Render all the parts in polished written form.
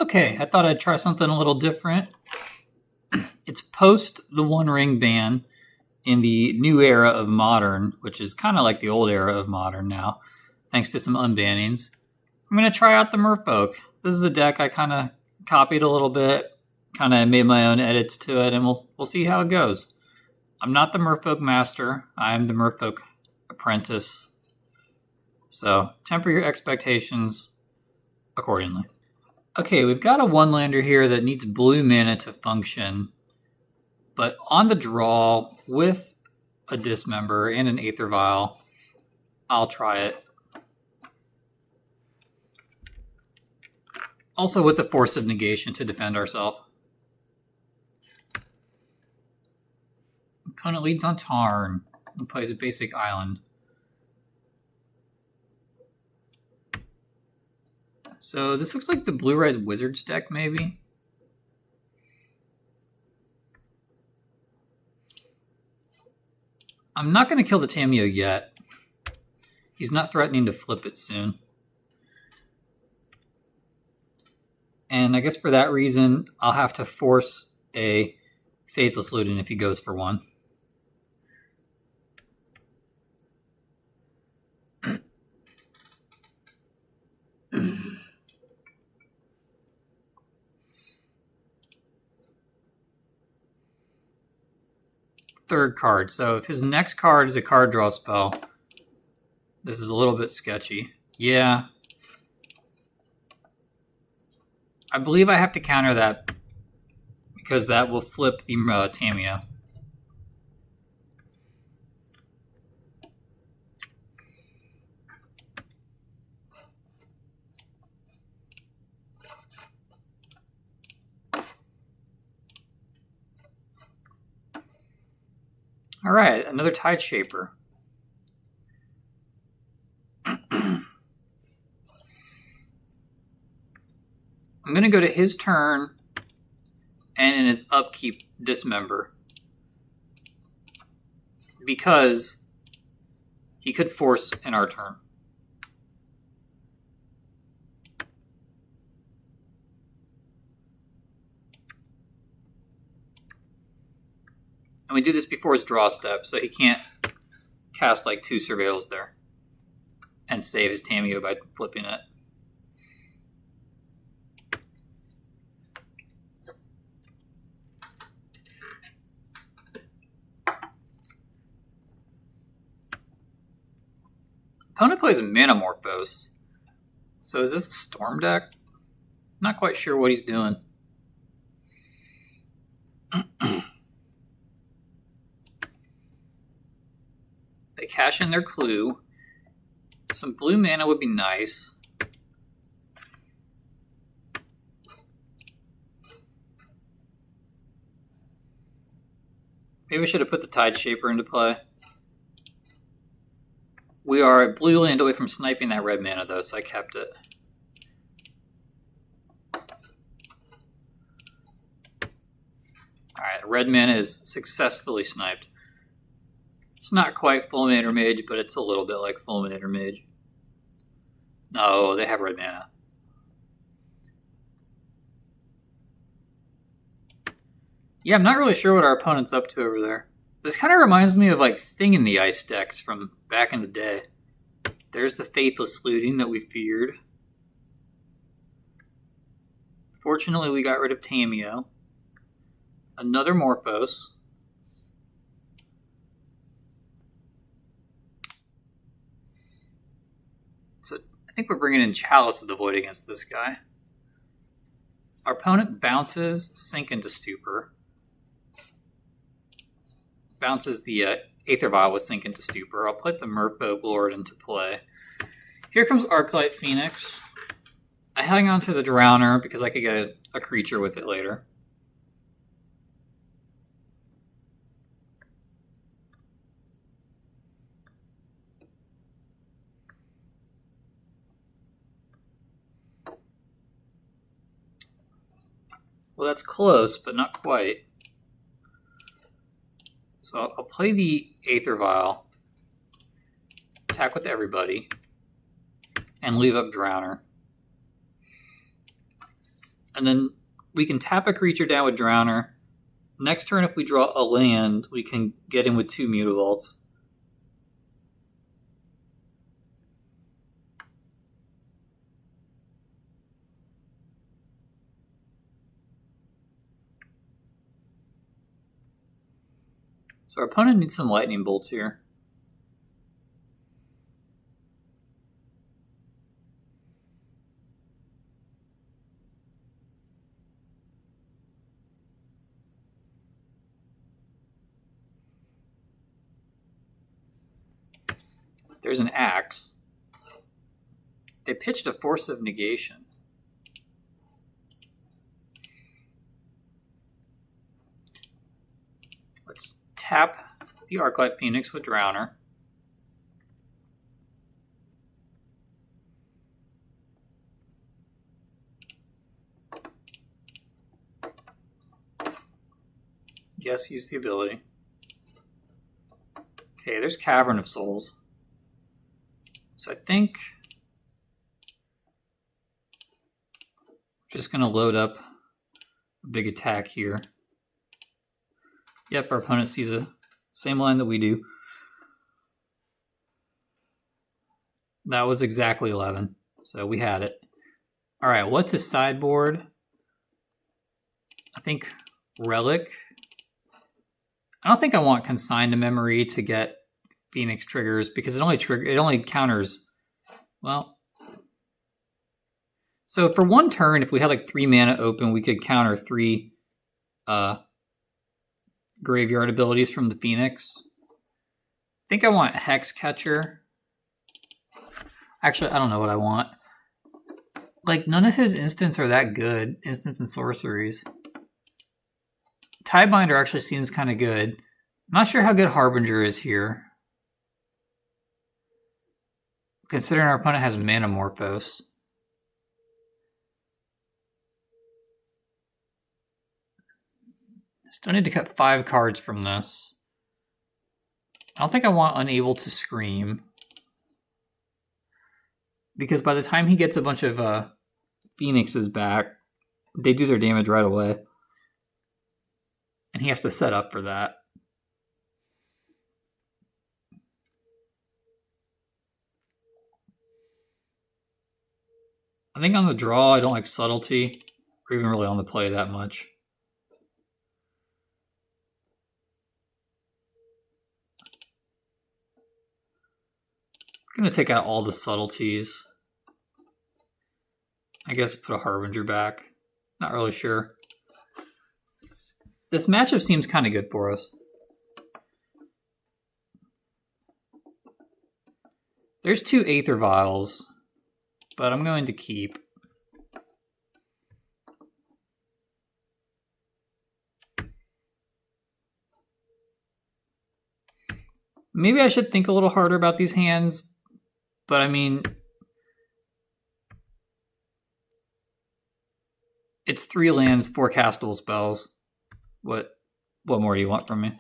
Okay, I thought I'd try something a little different. It's post the One Ring ban in the new era of Modern, which is kind of like the old era of Modern now, thanks to some unbannings. I'm going to try out the Merfolk. This is a deck I kind of copied a little bit, kind of made my own edits to it, and we'll see how it goes. I'm not the Merfolk master. I'm the Merfolk apprentice. So temper your expectations accordingly. Okay, we've got a one-lander here that needs blue mana to function, but on the draw with a Dismember and an Aether Vial, I'll try it. Also with the Force of Negation to defend ourselves. Opponent leads on Tarn and plays a basic island. So this looks like the blue-red Wizards deck, maybe. I'm not going to kill the Tamiyo yet. He's not threatening to flip it soon. And I guess for that reason, I'll have to force a Faithless Looting if he goes for one. Third card. So if his next card is a card draw spell, this is a little bit sketchy. Yeah. I believe I have to counter that because that will flip the Tamiyo. All right, another Tide Shaper. I'm going to go to his turn and in his upkeep Dismember because he could force in our turn. And we do this before his draw step, so he can't cast like 2 Surveils there and save his Tamiyo by flipping it. Opponent plays a Manamorphose. So is this a Storm deck? Not quite sure what he's doing. They cash in their clue. Some blue mana would be nice. Maybe we should have put the Tide Shaper into play. We are a blue land away from sniping that red mana, though, so I kept it. Alright, red mana is successfully sniped. It's not quite Fulminator Mage, but it's a little bit like Fulminator Mage. No, they have red mana. Yeah, I'm not really sure what our opponent's up to over there. This kind of reminds me of like Thing in the Ice decks from back in the day. There's the Faithless Looting that we feared. Fortunately, we got rid of Tamiyo. Another Morphos. So I think we're bringing in Chalice of the Void against this guy. Our opponent bounces Sink into Stupor. Bounces the Aether Vial with Sink into Stupor. I'll put the Merfolk Lord into play. Here comes Arclight Phoenix. I hang on to the Drowner because I could get a creature with it later. Well, that's close, but not quite. So I'll play the Aether Vial, attack with everybody, and leave up Drowner. and then we can tap a creature down with Drowner. Next turn, if we draw a land, we can get in with 2 Mutavaults. So our opponent needs some lightning bolts here. There's an axe. They pitched a Force of Negation. Let's tap the Arclight Phoenix with Drowner. Yes, use the ability. Okay, there's Cavern of Souls. So I think just going to load up a big attack here. Yep, our opponent sees the same line that we do. That was exactly 11, so we had it. All right, what's a sideboard? I think Relic. I don't think I want Consign to Memory to get Phoenix triggers because it only counters. Well, so for one turn, if we had like 3 mana open, we could counter 3 graveyard abilities from the Phoenix. I think I want Hex Catcher. Actually, I don't know what I want. Like, none of his instants are that good. Instants and sorceries. Tidebinder actually seems kind of good. I'm not sure how good Harbinger is here, considering our opponent has Manamorphose. Still need to cut 5 cards from this. I don't think I want Unable to Scream, because by the time he gets a bunch of Phoenixes back, they do their damage right away. And he has to set up for that. I think on the draw, I don't like Subtlety, or even really on the play that much. I'm going to take out all the subtleties. I guess put a Harbinger back. Not really sure. This matchup seems kind of good for us. There's 2 Aether Vials, but I'm going to keep. Maybe I should think a little harder about these hands, but I mean, it's 3 lands, 4 castable spells. What more do you want from me?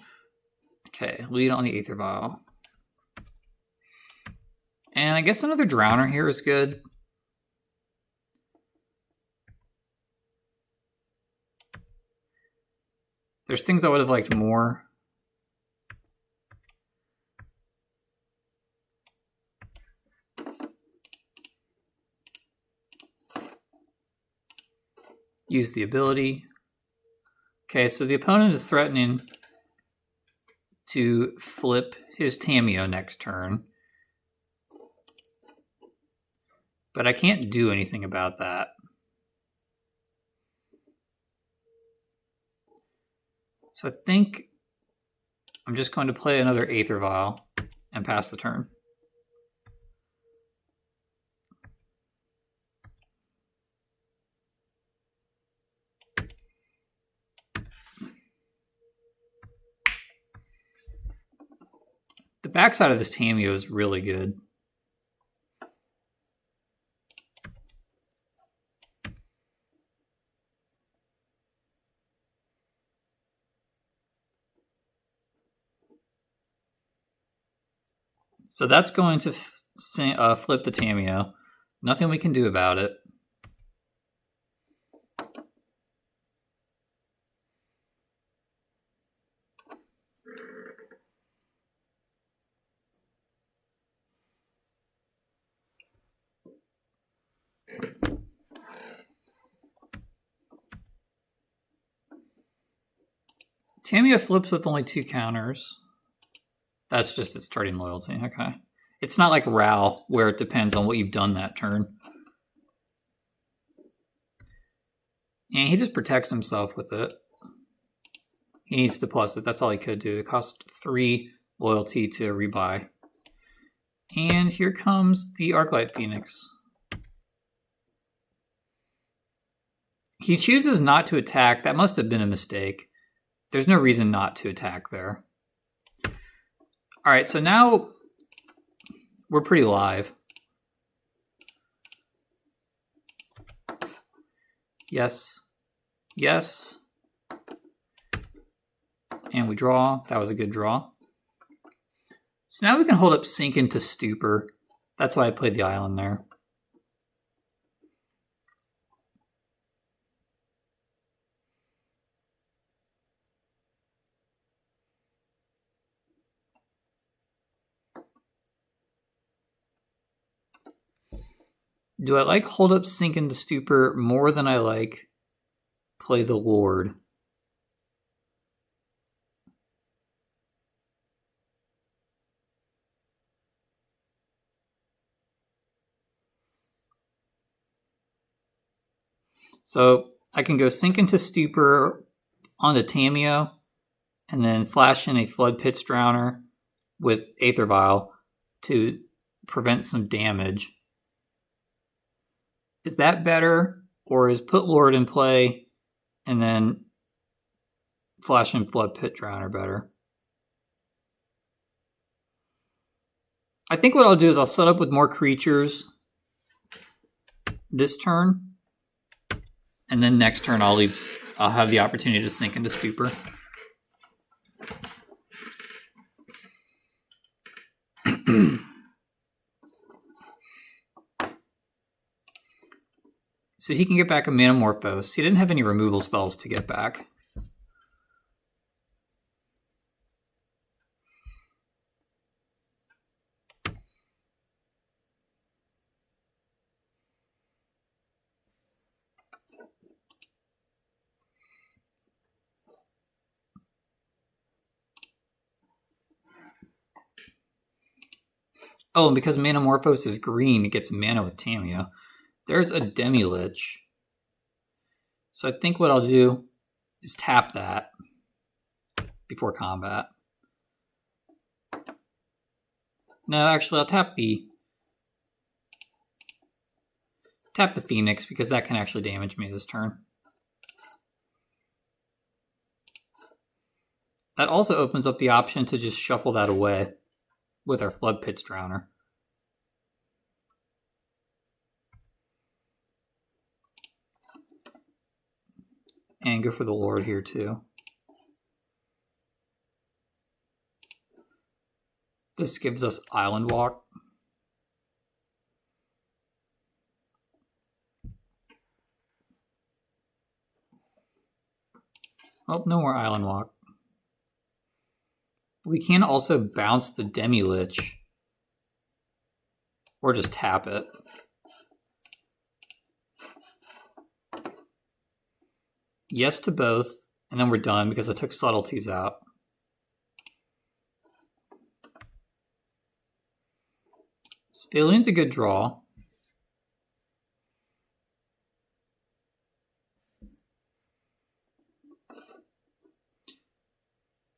Okay, lead on the Aether Vial. And I guess another Drowner here is good. There's things I would have liked more. Use the ability. Okay, so the opponent is threatening to flip his Tamiyo next turn. But I can't do anything about that. So I think I'm just going to play another Aether Vial and pass the turn. The backside of this Tamiyo is really good. So that's going to flip the Tamiyo. Nothing we can do about it. Tamio flips with only 2 counters. That's just its starting loyalty. Okay. It's not like Ral, where it depends on what you've done that turn. And he just protects himself with it. He needs to plus it. That's all he could do. It cost 3 loyalty to rebuy. And here comes the Arclight Phoenix. He chooses not to attack. That must have been a mistake. There's no reason not to attack there. All right, so now we're pretty live. Yes. Yes. And we draw. That was a good draw. So now we can hold up Sink into Stupor. That's why I played the island there. Do I like hold up Sink into Stupor more than I like play the Lord? So I can go Sink into Stupor on the Tamio and then flash in a Flood Pitch Drowner with Aether Vial to prevent some damage. Is that better, or is put Lord in play and then flash in Flood Pit Drowner better? I think what I'll do is I'll set up with more creatures this turn, and then next turn I'll have the opportunity to Sink into Stupor. So he can get back a Manamorphose. He didn't have any removal spells to get back. Oh, and because Manamorphose is green, it gets mana with Tamio. There's a Demi-Lich. So I think what I'll do is tap that before combat. No, actually, I'll tap the Phoenix because that can actually damage me this turn. That also opens up the option to just shuffle that away with our Flood Pitch Drowner. And go for the Lord here too. This gives us Island Walk. Oh, no more Island Walk. We can also bounce the Demi-Lich. Or just tap it. Yes to both, and then we're done because I took Subtleties out. Spillion's a good draw.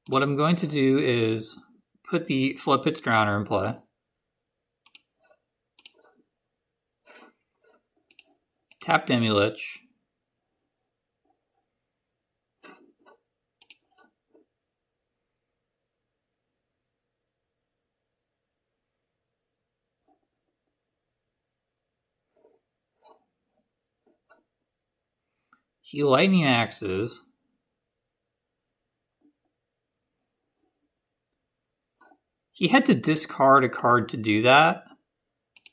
What I'm going to do is put the Flood Pitch Drowner in play. Tap Demi-Lich. He Lightning Axes. He had to discard a card to do that,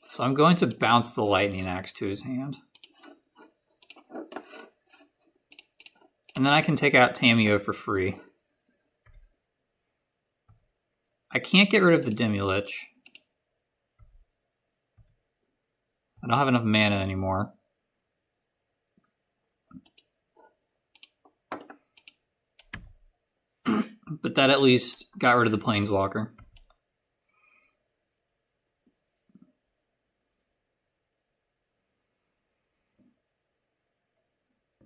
so I'm going to bounce the Lightning Axe to his hand. And then I can take out Tamio for free. I can't get rid of the Demi-Lich. I don't have enough mana anymore. But that at least got rid of the Planeswalker.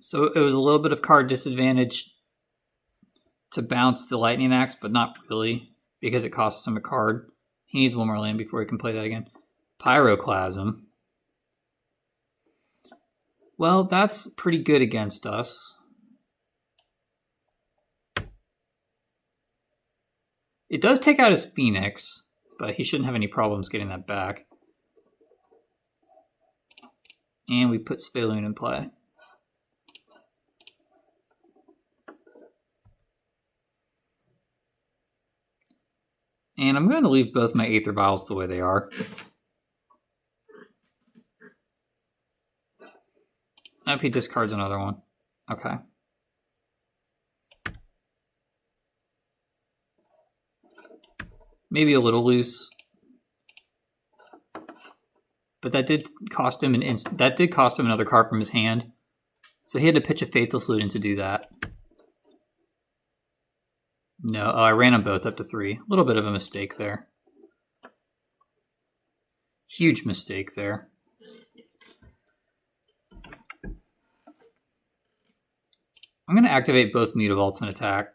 So it was a little bit of card disadvantage to bounce the Lightning Axe, but not really, because it costs him a card. He needs one more land before he can play that again. Pyroclasm. Well, that's pretty good against us. It does take out his Phoenix, but he shouldn't have any problems getting that back. And we put Spaloon in play. And I'm going to leave both my Aether Vials the way they are. I hope he discards another one. Okay. Maybe a little loose. But that did cost him another card from his hand. So he had to pitch a Faithless Looting to do that. No, I ran them both up to 3. A little bit of a mistake there. Huge mistake there. I'm going to activate both Mutavaults and attack.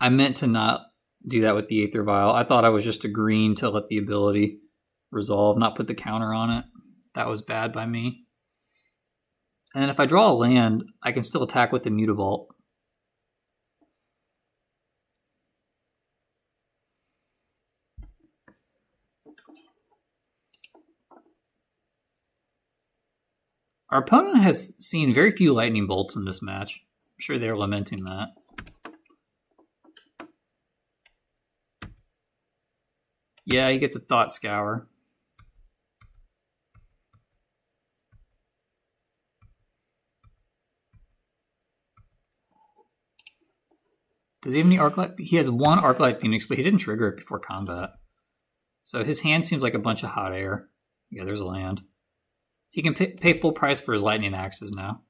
I meant to not do that with the Aether Vial. I thought I was just agreeing to let the ability resolve, not put the counter on it. That was bad by me. And then if I draw a land, I can still attack with the Mutavault. Our opponent has seen very few lightning bolts in this match. I'm sure they're lamenting that. Yeah, he gets a Thought Scour. Does he have any Arclight? He has one Arclight Phoenix, but he didn't trigger it before combat. So his hand seems like a bunch of hot air. Yeah, there's a land. He can pay full price for his Lightning Axes now.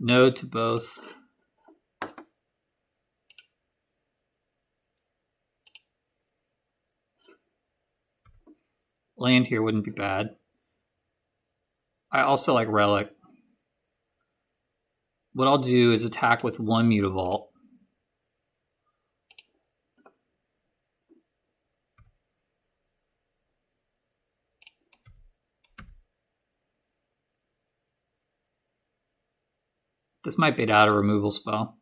No to both. Land here wouldn't be bad. I also like Relic. What I'll do is attack with one Mutavault. This might bait out a removal spell.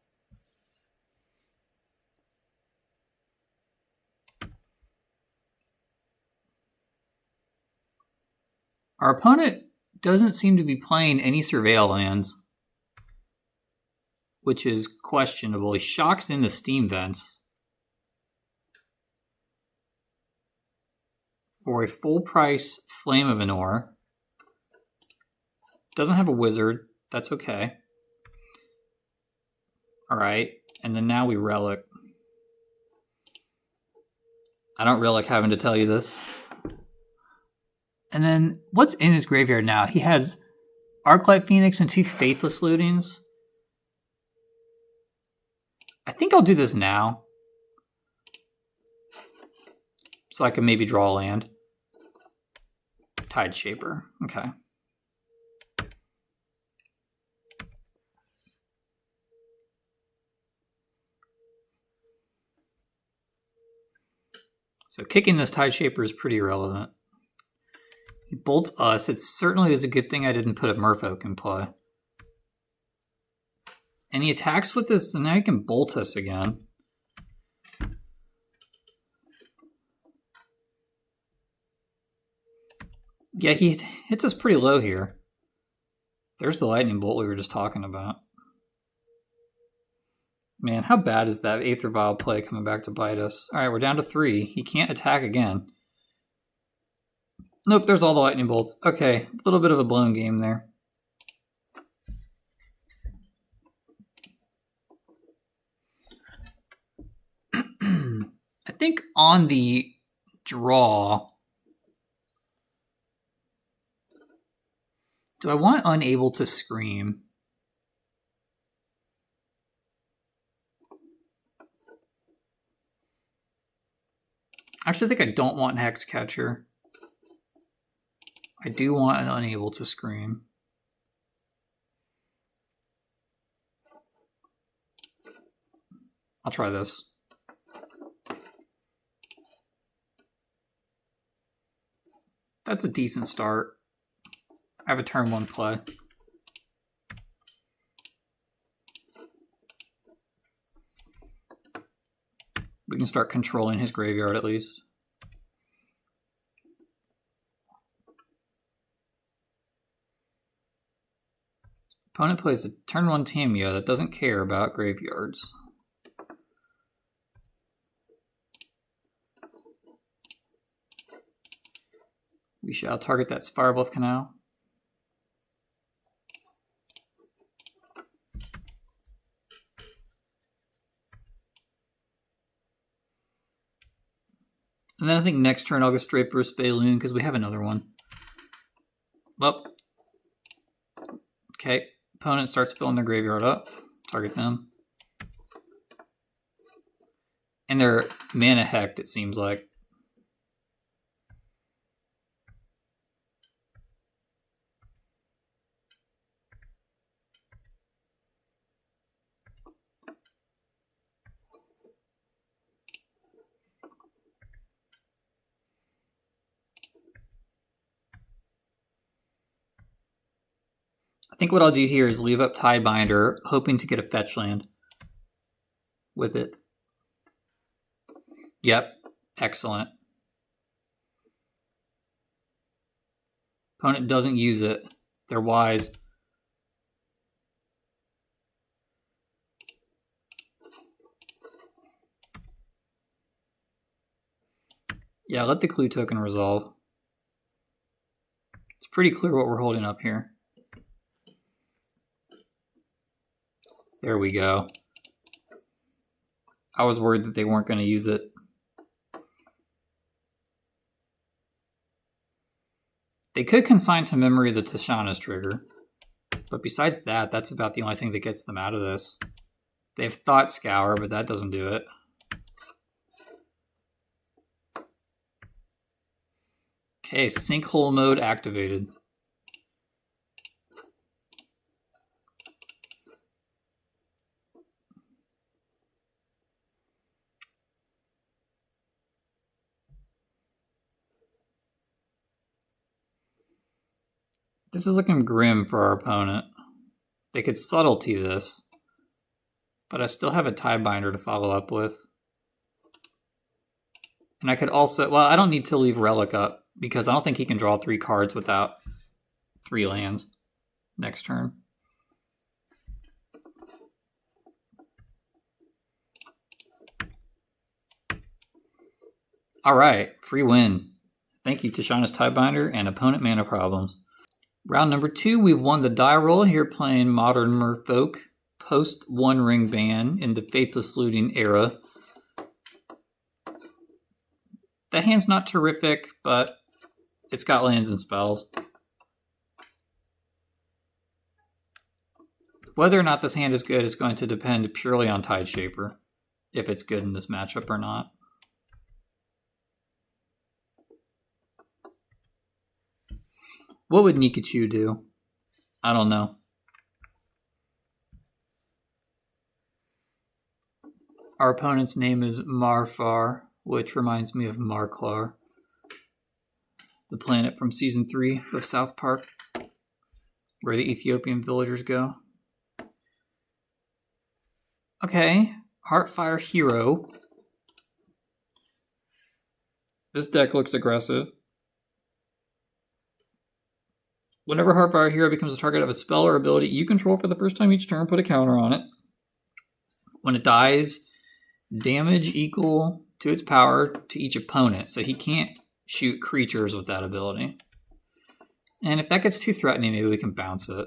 Our opponent doesn't seem to be playing any Surveil lands, which is questionable. He shocks in the Steam Vents for a full price Flame of Anor. Doesn't have a wizard. That's okay. All right. And then now we Relic. I don't Relic having to tell you this. And then what's in his graveyard now? He has Arclight Phoenix and 2 Faithless Lootings. I think I'll do this now. So I can maybe draw a land. Tide Shaper. Okay. So kicking this Tide Shaper is pretty irrelevant. He bolts us. It certainly is a good thing I didn't put a Merfolk in play. And he attacks with this, and now he can bolt us again. Yeah, he hits us pretty low here. There's the lightning bolt we were just talking about. Man, how bad is that Aether Vial play coming back to bite us? All right, we're down to 3. He can't attack again. Nope, there's all the lightning bolts. Okay, a little bit of a blown game there. think on the draw, do I want Unable to Scream? Actually, I think I don't want Hexcatcher. I do want an Unable to Scream. I'll try this. That's a decent start. I have a turn 1 play. We can start controlling his graveyard at least. Opponent plays a turn 1 Tamiya that doesn't care about graveyards. We shall target that Spirebluff Canal. And then I think next turn I'll go straight for a Spaloon because we have another one. Well, okay. Opponent starts filling their graveyard up. Target them. And they're mana hecked, it seems like. I think what I'll do here is leave up Tidebinder, hoping to get a fetch land with it. Yep, excellent. Opponent doesn't use it. They're wise. Yeah, let the clue token resolve. It's pretty clear what we're holding up here. There we go. I was worried that they weren't going to use it. They could consign to memory the Tishana's trigger. But besides that, that's about the only thing that gets them out of this. They have Thought Scour, but that doesn't do it. Okay, Sinkhole mode activated. This is looking grim for our opponent. They could subtlety this, but I still have a Tidebinder to follow up with. And I could also, well, I don't need to leave Relic up because I don't think he can draw 3 cards without 3 lands next turn. All right, free win. Thank you, Tishana's Tidebinder and opponent mana problems. Round number 2, we've won the die roll here playing Modern Merfolk, post One Ring ban in the Faithless Looting era. The hand's not terrific, but it's got lands and spells. Whether or not this hand is good is going to depend purely on Tideshaper, if it's good in this matchup or not. What would Nikachu do? I don't know. Our opponent's name is Marfar, which reminds me of Marklar, the planet from Season 3 of South Park, where the Ethiopian villagers go. Okay, Heartfire Hero. This deck looks aggressive. Whenever Heartfire Hero becomes a target of a spell or ability you control for the first time each turn, put a counter on it. When it dies, damage equal to its power to each opponent, so he can't shoot creatures with that ability. And if that gets too threatening, maybe we can bounce it.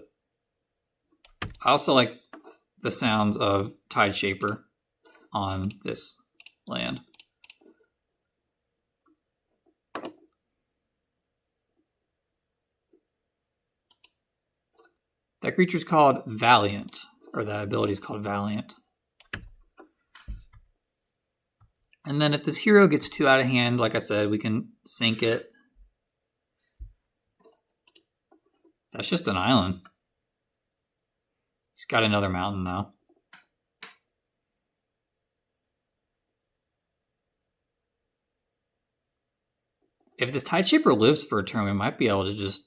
I also like the sounds of Tideshaper on this land. That creature's called Valiant, or that ability is called Valiant. And then if this hero gets too out of hand, like I said, we can sink it. That's just an island. He's got another mountain now. If this Tideshaper lives for a turn, we might be able to just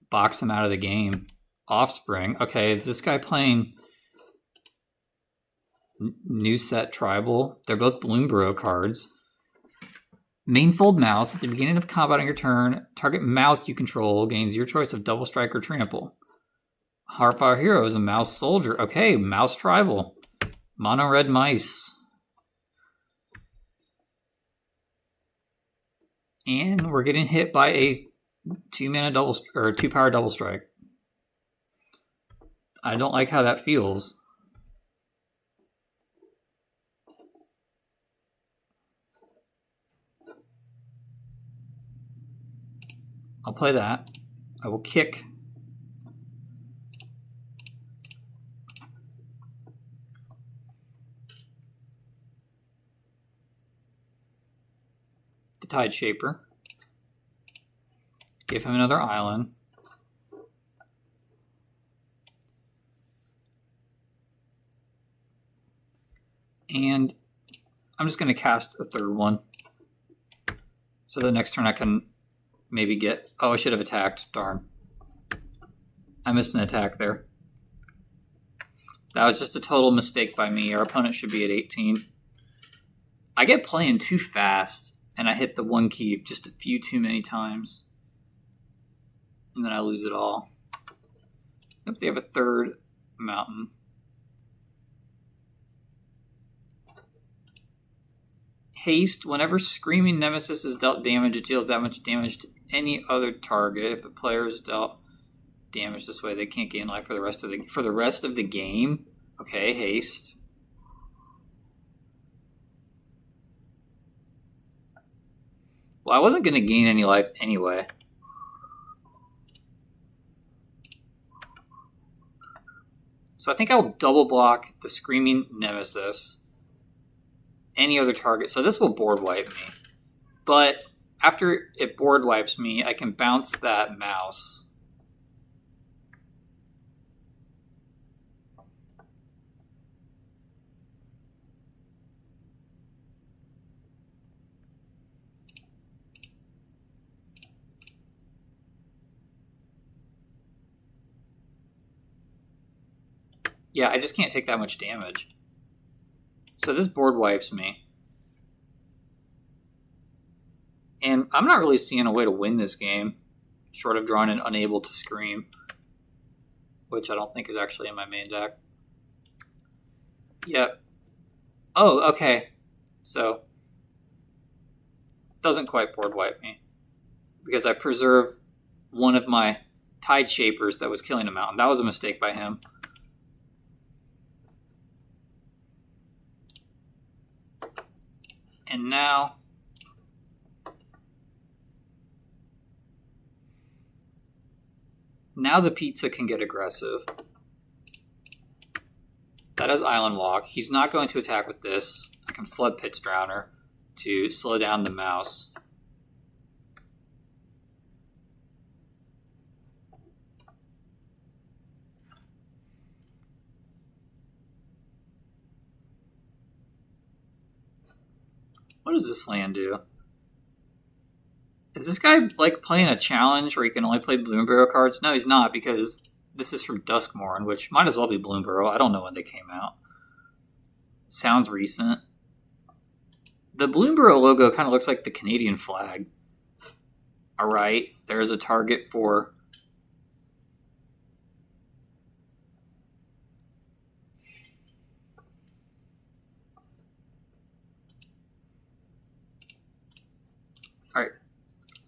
box him out of the game. Offspring. Okay, is this guy playing New Set Tribal? They're both Bloomburrow cards. Mainfold Mouse. At the beginning of combat on your turn, target mouse you control gains your choice of Double Strike or Trample. Heartfire Hero is a mouse soldier. Okay, Mouse Tribal. Mono red mice. And we're getting hit by a 2-mana double or 2-power double strike. I don't like how that feels. I'll play that. I will kick. The Tideshaper. Give him another island. And I'm just going to cast a third one. So the next turn I can maybe get... Oh, I should have attacked. Darn. I missed an attack there. That was just a total mistake by me. Our opponent should be at 18. I get playing too fast, and I hit the one key just a few too many times. And then I lose it all. Yep, they have a third mountain. Haste. Whenever Screaming Nemesis is dealt damage, it deals that much damage to any other target. If a player is dealt damage this way, they can't gain life for the rest of the game. Okay, haste. Well, I wasn't going to gain any life anyway. So I think I'll double block the Screaming Nemesis. Any other target. So this will board wipe me. But after it board wipes me, I can bounce that mouse. Yeah, I just can't take that much damage. So this board wipes me. And I'm not really seeing a way to win this game, short of drawing an Unable to Scream, which I don't think is actually in my main deck. Yep. Oh, okay. So, doesn't quite board wipe me, because I preserve one of my Tideshapers that was killing a mountain. That was a mistake by him. And now the pizza can get aggressive. That is Island Walk. He's not going to attack with this. I can Flood Pit's Drowner to slow down the mouse. What does this land do? Is this guy like playing a challenge where he can only play Bloomburrow cards? No, he's not, because this is from Duskmourn, which might as well be Bloomburrow. I don't know when they came out. Sounds recent. The Bloomburrow logo kind of looks like the Canadian flag. Alright, there's a target for... Alright.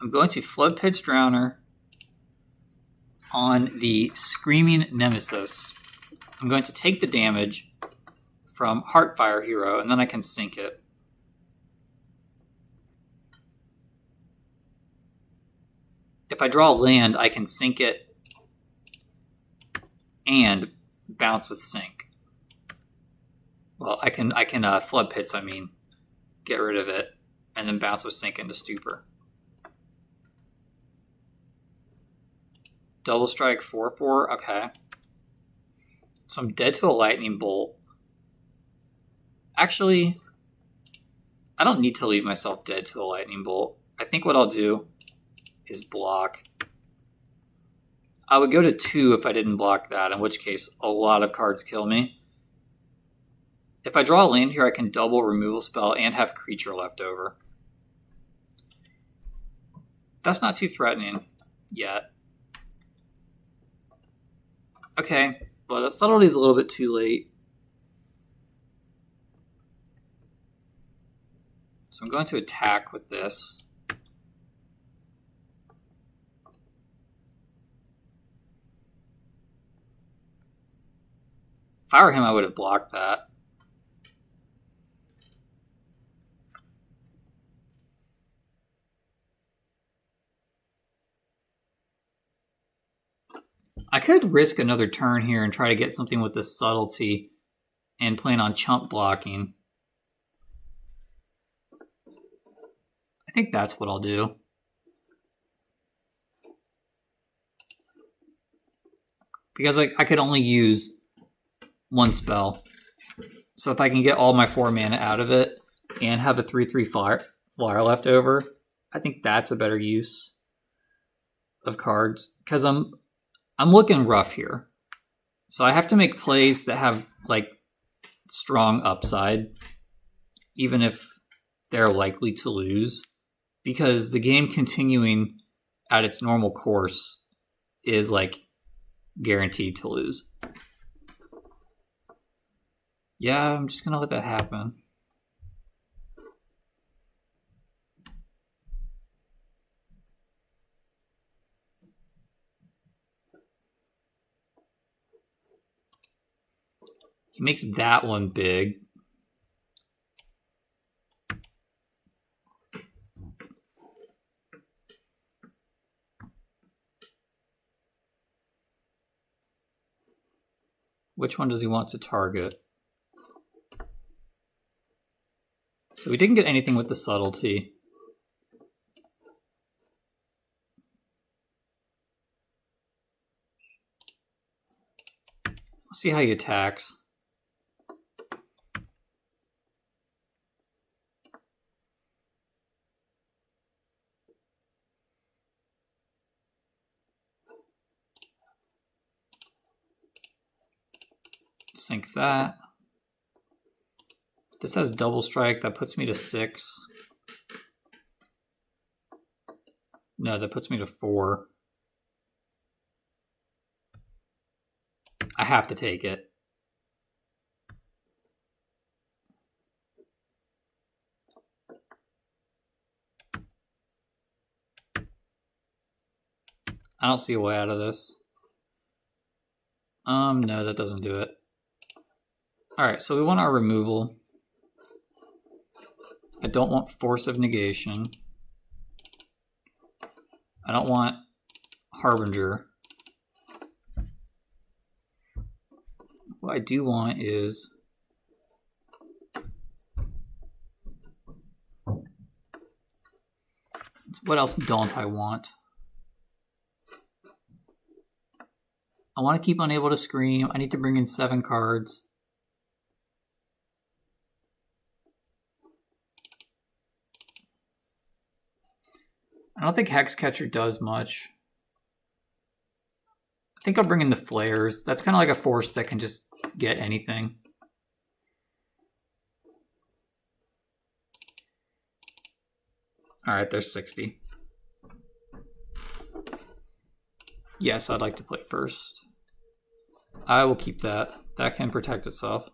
I'm going to Flood Pit's Drowner on the Screaming Nemesis. I'm going to take the damage from Heartfire Hero, and then I can sink it. If I draw land, I can sink it and bounce with sink. Well, I can flood pits, I mean. Get rid of it, and then bounce with sink into stupor. Double strike 4/4, okay. So I'm dead to a lightning bolt. Actually, I don't need to leave myself dead to a lightning bolt. I think what I'll do is block. I would go to 2 if I didn't block that, in which case a lot of cards kill me. If I draw a land here, I can double removal spell and have creature left over. That's not too threatening yet. Okay, but that subtlety is a little bit too late. So I'm going to attack with this. If I were him, I would have blocked that. I could risk another turn here and try to get something with this subtlety and plan on chump blocking. I think that's what I'll do. Because I could only use one spell. So if I can get all my 4 mana out of it and have a 3/3 flyer left over, I think that's a better use of cards. Because I'm looking rough here. So I have to make plays that have like strong upside, even if they're likely to lose. Because the game continuing at its normal course is like guaranteed to lose. Yeah, I'm just going to let that happen. He makes that one big. Which one does he want to target? So we didn't get anything with the subtlety. We'll see how he attacks. Sink that. This has double strike. That puts me to 6. No, that puts me to 4. I have to take it. I don't see a way out of this. No, that doesn't do it. Alright, so we want our removal. I don't want Force of Negation. I don't want Harbinger. What I do want is what else don't I want? I want to keep Unable to Scream. I need to bring in 7 cards. I don't think Hexcatcher does much. I think I'll bring in the Flares. That's kind of like a force that can just get anything. Alright, there's 60. Yes, I'd like to play first. I will keep that. That can protect itself.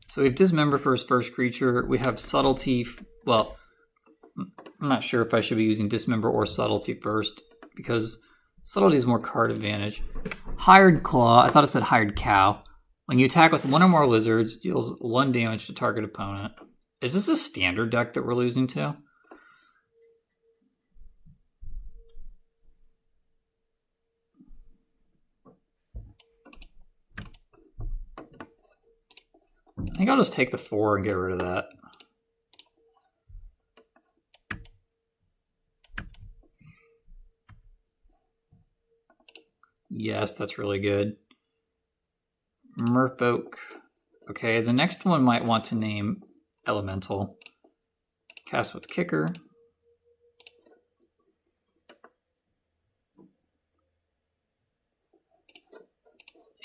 So we have Dismember for his first creature. We have Subtlety. Well, I'm not sure if I should be using Dismember or Subtlety first, because Subtlety is more card advantage. Hired Claw. I thought it said Hired Cow. When you attack with one or more lizards, deals 1 damage to target opponent. Is this a standard deck that we're losing to? I think I'll just take the 4 and get rid of that. Yes, that's really good. Merfolk. Okay, the next one might want to name Elemental. Cast with Kicker.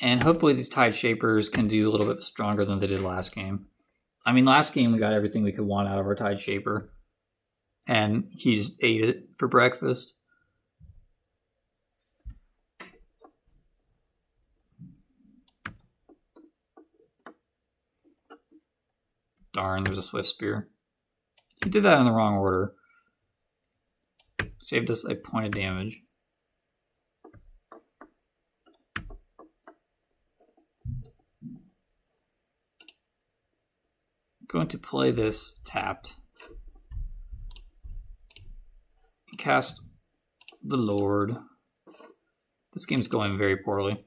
And hopefully these Tide Shapers can do a little bit stronger than they did last game. I mean, last game we got everything we could want out of our Tide Shaper. And he just ate it for breakfast. Darn, there's a Swift Spear. He did that in the wrong order. Saved us a point of damage. Going to play this tapped. Cast the Lord. This game's going very poorly.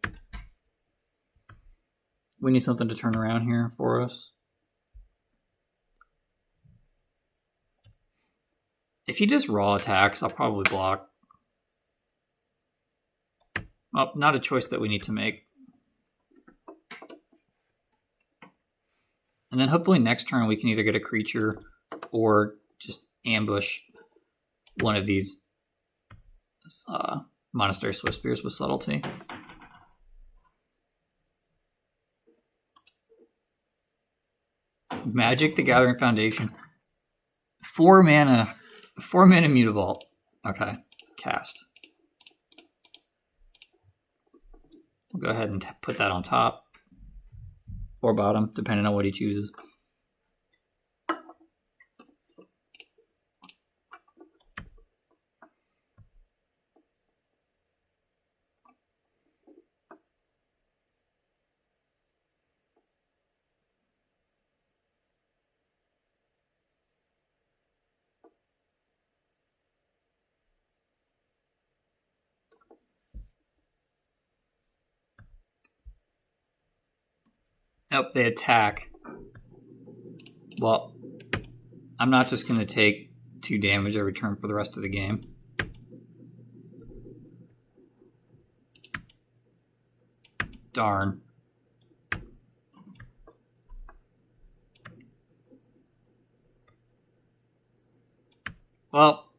We need something to turn around here for us. If he just raw attacks, I'll probably block. Well, not a choice that we need to make. And then hopefully next turn we can either get a creature or just ambush one of these Monastery Swift Spears with Subtlety. Magic the Gathering Foundation. 4 mana. 4 mana Mutavault. Okay, cast. We'll go ahead and put that on top. Or bottom, depending on what he chooses. Nope, they attack. Well, I'm not just going to take 2 damage every turn for the rest of the game. Darn. Well,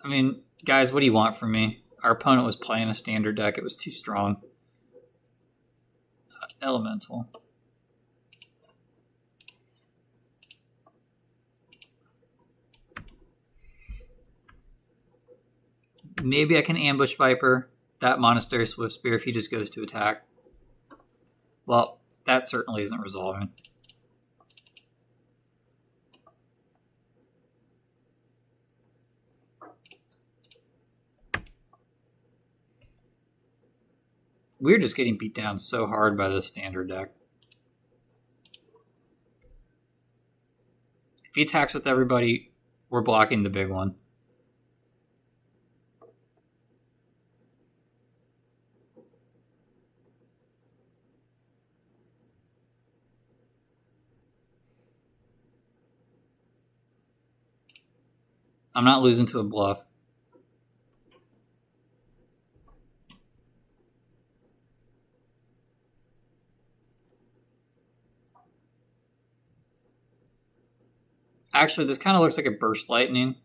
I mean, guys, what do you want from me? Our opponent was playing a standard deck. It was too strong. Elemental. Maybe I can ambush Viper, that Monastery Swift Spear, if he just goes to attack. Well, that certainly isn't resolving. We're just getting beat down so hard by this standard deck. If he attacks with everybody, we're blocking the big one. I'm not losing to a bluff. Actually, this kind of looks like a Burst Lightning.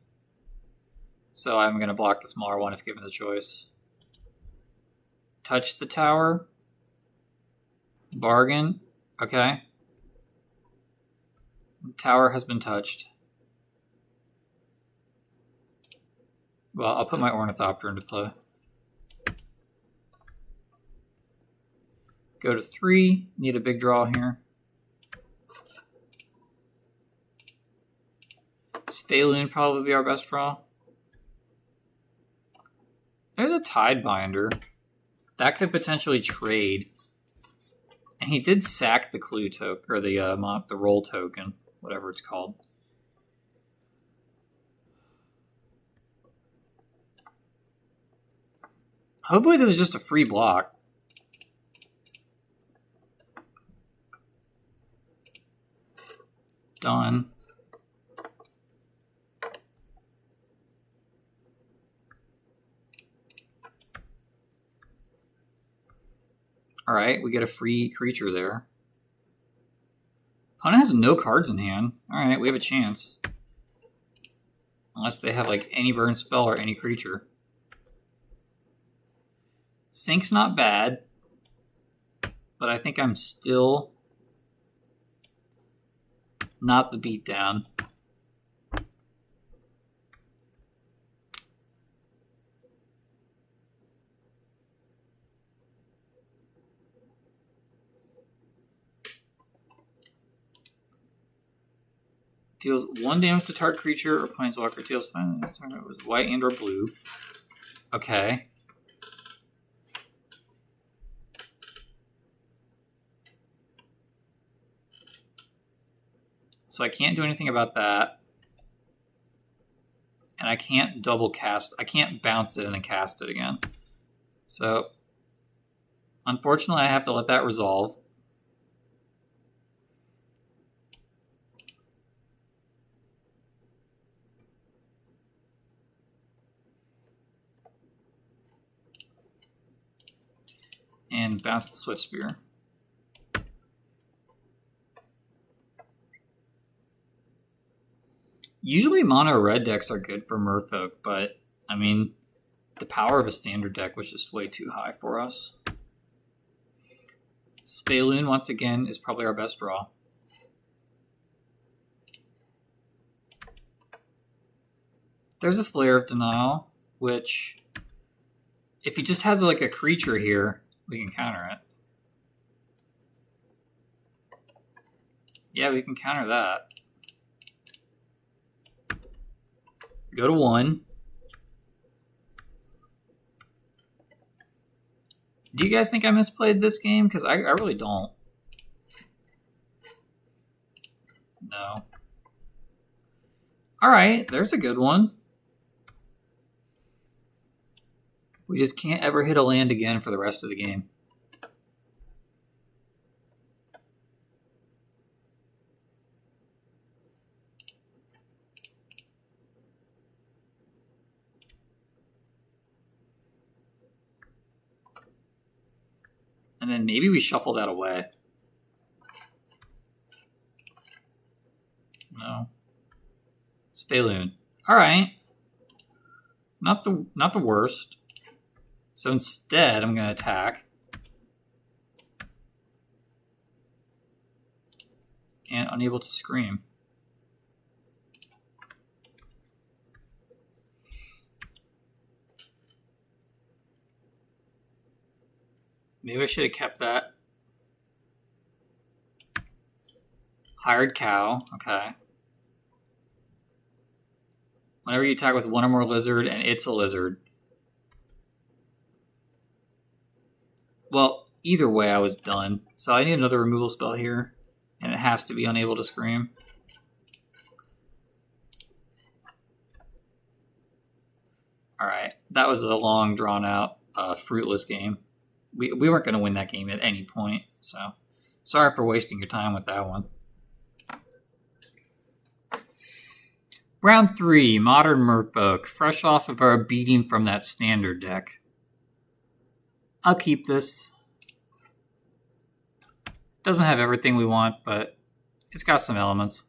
So I'm going to block the smaller one if given the choice. Touch the tower. Bargain. Okay. Tower has been touched. Well, I'll put my Ornithopter into play. Go to 3. Need a big draw here. Stallion probably be our best draw. There's a Tidebinder. That could potentially trade. He did sack the clue token, or the roll token, whatever it's called. Hopefully this is just a free block. Done. All right, we get a free creature there. Opponent has no cards in hand. All right, we have a chance. Unless they have like any burn spell or any creature. Sink's not bad, but I think I'm still not the beatdown. Deals 1 damage to target creature or planeswalker. Deals 5 with white and or blue. Okay. So I can't do anything about that. And I can't double cast. I can't bounce it and then cast it again. So, unfortunately, I have to let that resolve. And bounce the Swift Spear. Usually mono red decks are good for Merfolk, but I mean, the power of a standard deck was just way too high for us. Spaloon, once again, is probably our best draw. There's a Flare of Denial, which, if he just has like a creature here, we can counter it. Yeah, we can counter that. Go to 1. Do you guys think I misplayed this game? Because I really don't. No. All right, there's a good one. We just can't ever hit a land again for the rest of the game. And then maybe we shuffle that away. No. Spaloon. All right. Not the worst. So instead, I'm going to attack. And unable to scream. Maybe I should have kept that. Hired Cow. Okay. Whenever you attack with 1 or more lizard and it's a lizard. Well, either way, I was done. So I need another removal spell here. And it has to be unable to scream. Alright. That was a long, drawn-out, fruitless game. We weren't going to win that game at any point. So, sorry for wasting your time with that one. Round 3, Modern Merfolk. Fresh off of our beating from that standard deck. I'll keep this. Doesn't have everything we want, but it's got some elements.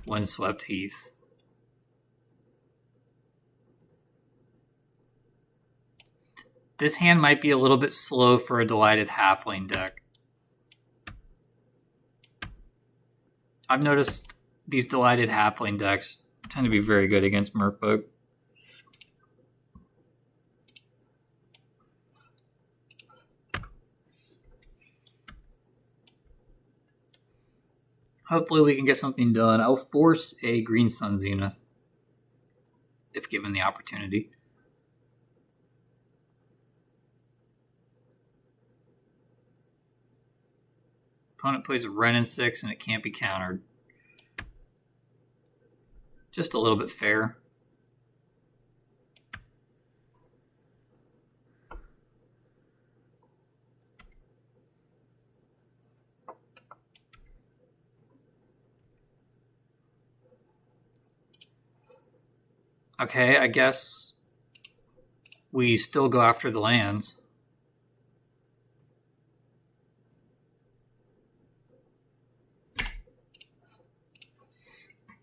Windswept Heath. This hand might be a little bit slow for a Delighted Halfling deck. I've noticed these Delighted Halfling decks tend to be very good against Merfolk. Hopefully we can get something done. I'll force a Green Sun Zenith if given the opportunity. Opponent plays Wrenn and 6 and it can't be countered. Just a little bit fair. Okay, I guess we still go after the lands.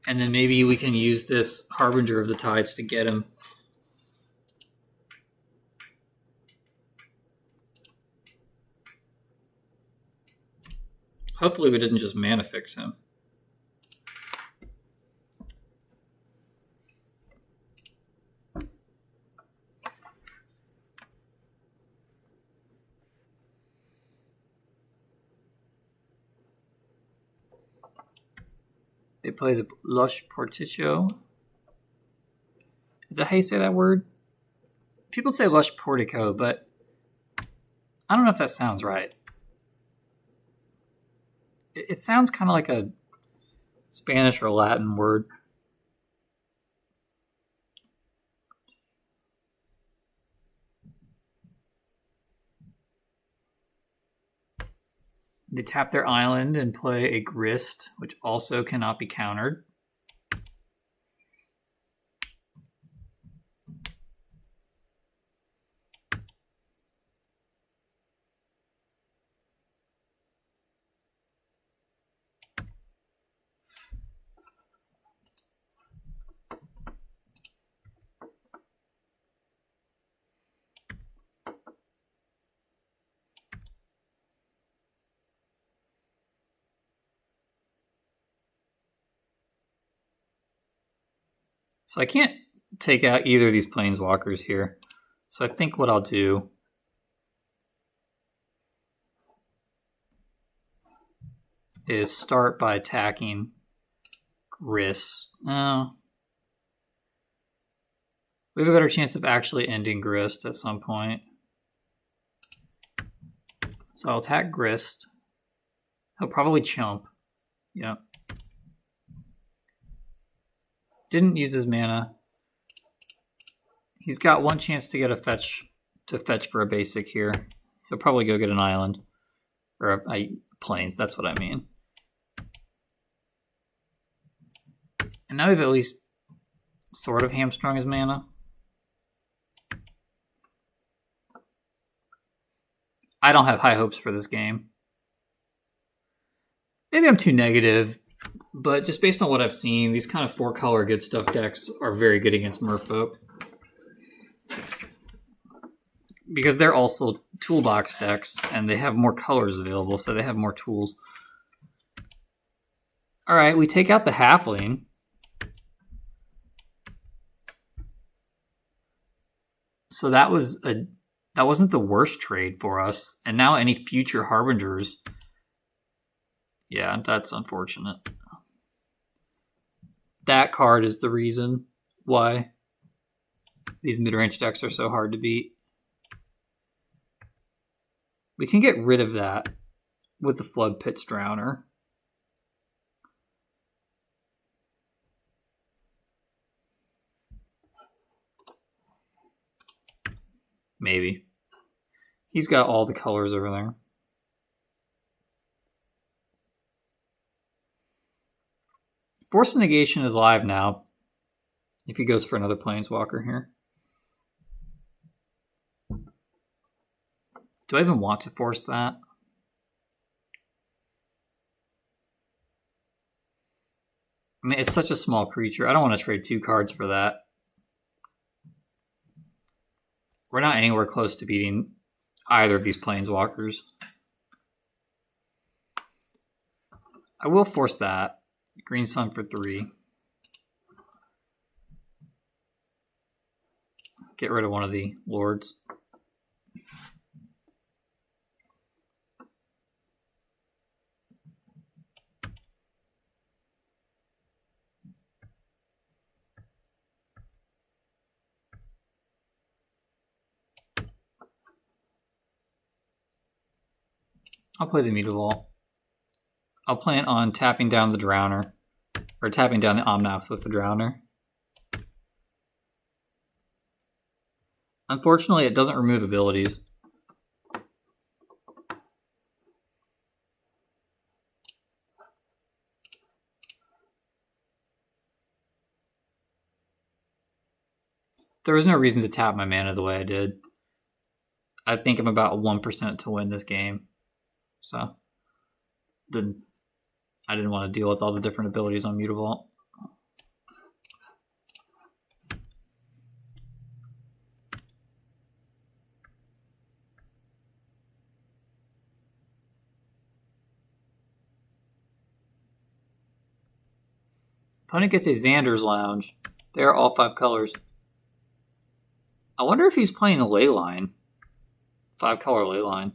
And then maybe we can use this Harbinger of the Tides to get him. Hopefully we didn't just mana fix him. They play the Lush Portico. Is that how you say that word? People say Lush Portico, but I don't know if that sounds right. It sounds kind of like a Spanish or Latin word. They tap their island and play a Grist, which also cannot be countered. So I can't take out either of these planeswalkers here. So I think what I'll do is start by attacking Grist. No. We have a better chance of actually ending Grist at some point. So I'll attack Grist. He'll probably chump. Yep. Didn't use his mana. He's got one chance to get a fetch for a basic here. He'll probably go get an island or a plains. That's what I mean. And now we've at least sort of hamstrung his mana. I don't have high hopes for this game. Maybe I'm too negative. But just based on what I've seen, these kind of 4-color good stuff decks are very good against Merfolk. Because they're also toolbox decks, and they have more colors available, so they have more tools. Alright, we take out the Halfling. So that wasn't the worst trade for us. And now any future Harbingers... Yeah, that's unfortunate. That card is the reason why these mid-range decks are so hard to beat. We can get rid of that with the Flood Pit's Drowner. Maybe. He's got all the colors over there. Force Negation is live now. If he goes for another Planeswalker here. Do I even want to force that? I mean, it's such a small creature. I don't want to trade 2 cards for that. We're not anywhere close to beating either of these Planeswalkers. I will force that. Green Sun for 3. Get rid of one of the Lords. I'll play the Mutavault. I'll plan on tapping down the Drowner, or tapping down the Omnath with the Drowner. Unfortunately, it doesn't remove abilities. There was no reason to tap my mana the way I did. I think I'm about 1% to win this game. So, I didn't want to deal with all the different abilities on Mutavault. Opponent gets a Xander's Lounge. They are all 5 colors. I wonder if he's playing a Leyline. 5-color Leyline.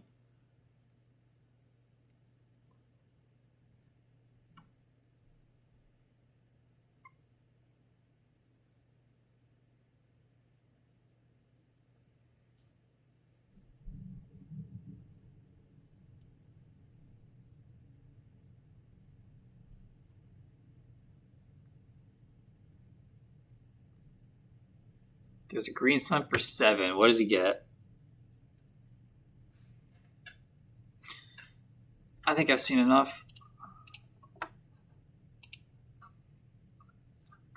There's a green sun for 7. What does he get? I think I've seen enough.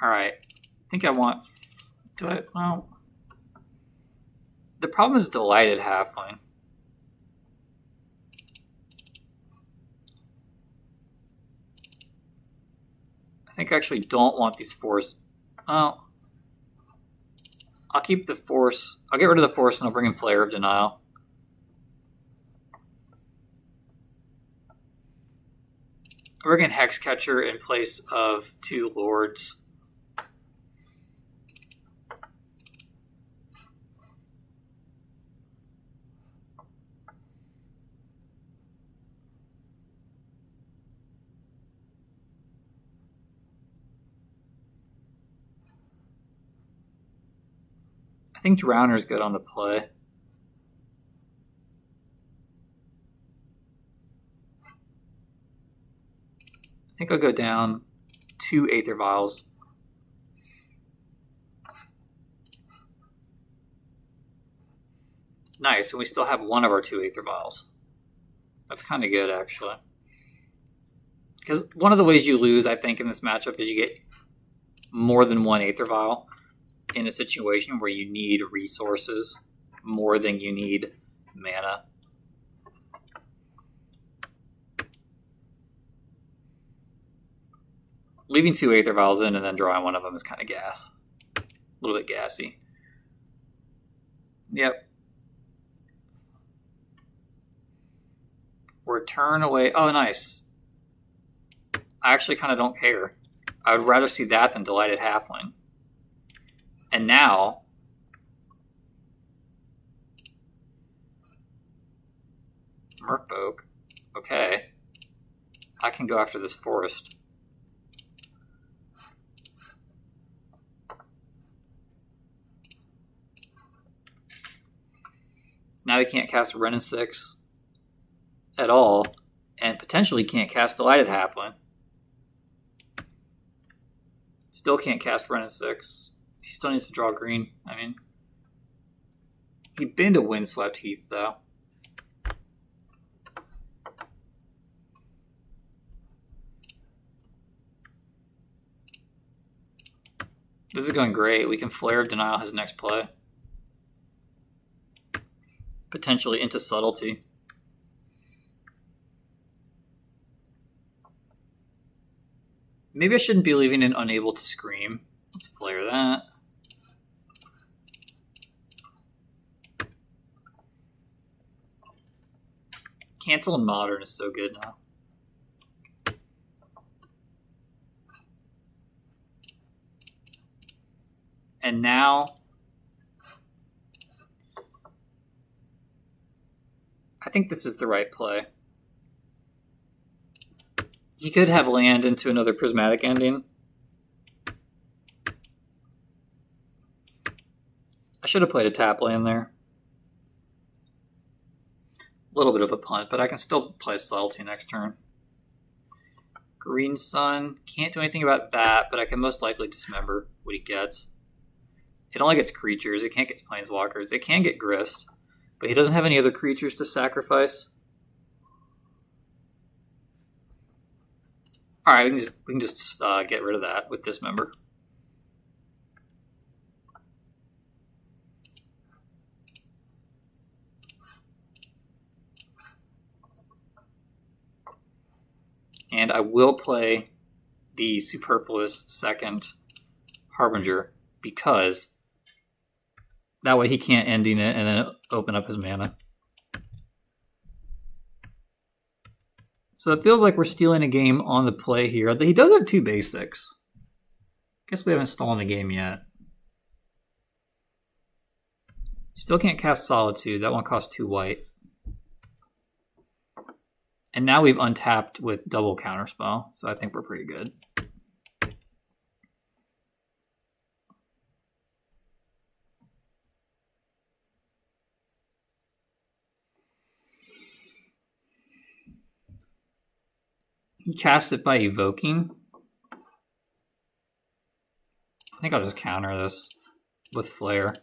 Alright. I think I want... Do I... Well... The problem is Delighted Halfling. I think I actually don't want these Force... Well... I'll keep the Force. I'll get rid of the Force and I'll bring in Flare of Denial. I'll bring in Hexcatcher in place of 2 Lords. I think Drowner's good on the play. I think I'll go down 2 Aether Vials. Nice, and we still have 1 of our 2 Aether Vials. That's kind of good, actually. Because one of the ways you lose, I think, in this matchup is you get more than 1 Aether Vial in a situation where you need resources more than you need mana. Leaving 2 Aether Vials in and then drawing 1 of them is kind of gas. A little bit gassy. Yep. Return away. Oh, nice. I actually kind of don't care. I would rather see that than Delighted Halfling. And now, Merfolk. Okay. I can go after this forest. Now he can't cast Wrenn and 6 at all, and potentially can't cast Delighted Halfling. Still can't cast Wrenn and 6. He still needs to draw green. I mean, he'd been to Windswept Heath, though. This is going great. We can Flare of Denial his next play. Potentially into Subtlety. Maybe I shouldn't be leaving it Unable to Scream. Let's Flare that. Cancel in Modern is so good now. And now, I think this is the right play. He could have land into another Prismatic Ending. I should have played a tap land there. A little bit of a punt, but I can still play Subtlety next turn. Green Sun. Can't do anything about that, but I can most likely dismember what he gets. It only gets creatures. It can't get planeswalkers. It can get Grist, but he doesn't have any other creatures to sacrifice. All right, we can just get rid of that with Dismember. And I will play the superfluous second Harbinger because that way he can't ending it and then open up his mana. So it feels like we're stealing a game on the play here. He does have 2 basics. Guess we haven't stolen the game yet. Still can't cast Solitude. That one costs 2 white. And now we've untapped with double Counterspell, so I think we're pretty good. He casts it by evoking. I think I'll just counter this with Flare.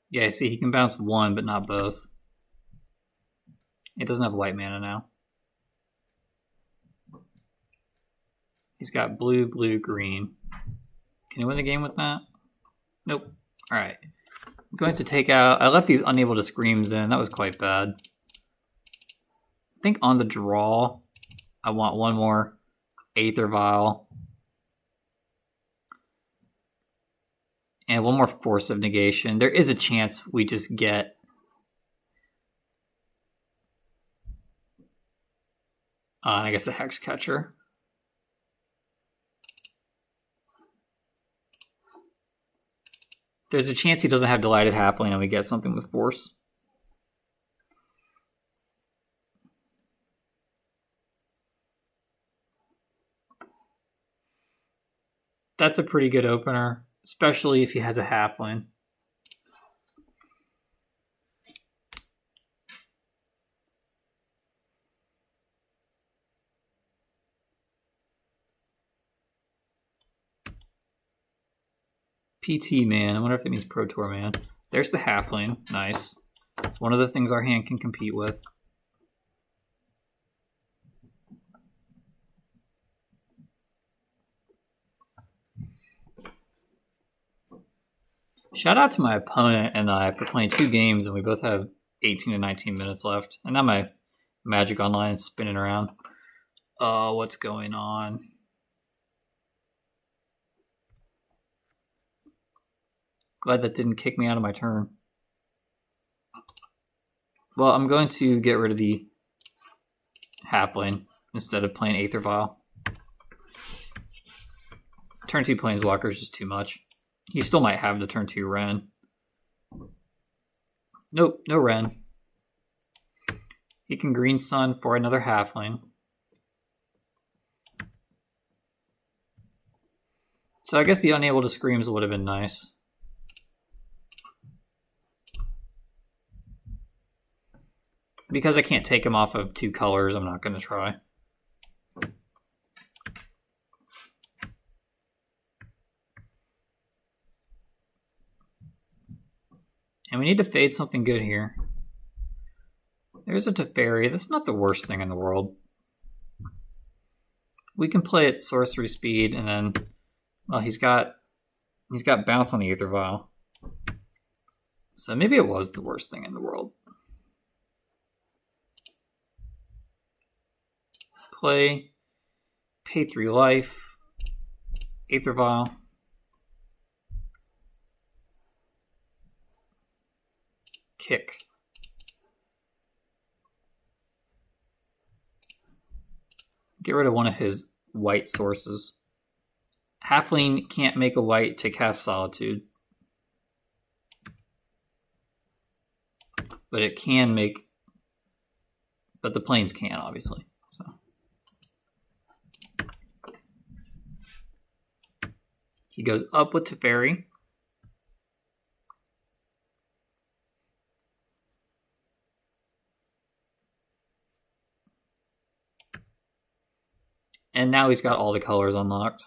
Yeah, see, he can bounce 1, but not both. It doesn't have white mana now. He's got blue, blue, green. Can he win the game with that? Nope. All right. I'm going to take out... I left these Unable to Screams in. That was quite bad. I think on the draw, I want one more Aether Vial. And one more Force of Negation. There is a chance we just get... I guess the Hex Catcher. There's a chance he doesn't have Delighted Halfling and we get something with Force. That's a pretty good opener, especially if he has a Halfling. PT Man. I wonder if it means Pro Tour Man. There's the Halfling. Nice. It's one of the things our hand can compete with. Shout out to my opponent and I for playing 2 games, and we both have 18 to 19 minutes left. And now my Magic Online is spinning around. What's going on? Glad that didn't kick me out of my turn. Well, I'm going to get rid of the Halfling instead of playing Aether Vial. Turn 2 Planeswalker is just too much. He still might have the turn 2 Wrenn. Nope, no Wrenn. He can Green Sun for another Halfling. So I guess the Unable to Screams would have been nice. Because I can't take him off of 2 colors, I'm not going to try. And we need to fade something good here. There's a Teferi. That's not the worst thing in the world. We can play at sorcery speed, and then, well, he's got bounce on the Aether Vial. So maybe it was the worst thing in the world. Play, pay 3 life, Aether Vial. Kick. Get rid of one of his white sources. Halfling can't make a white to cast Solitude. But it can make but the planes can't, obviously. So he goes up with Teferi. And now he's got all the colors unlocked.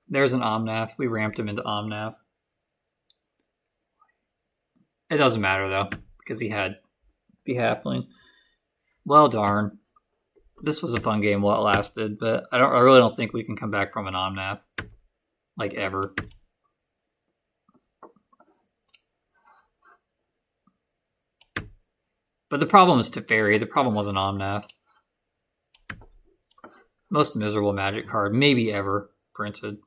There's an Omnath. We ramped him into Omnath. It doesn't matter, though, because he had the Halfling. Well, darn. This was a fun game while it lasted, but I really don't think we can come back from an Omnath. Like, ever. But the problem is Teferi. The problem wasn't Omnath. Most miserable Magic card, maybe ever, printed.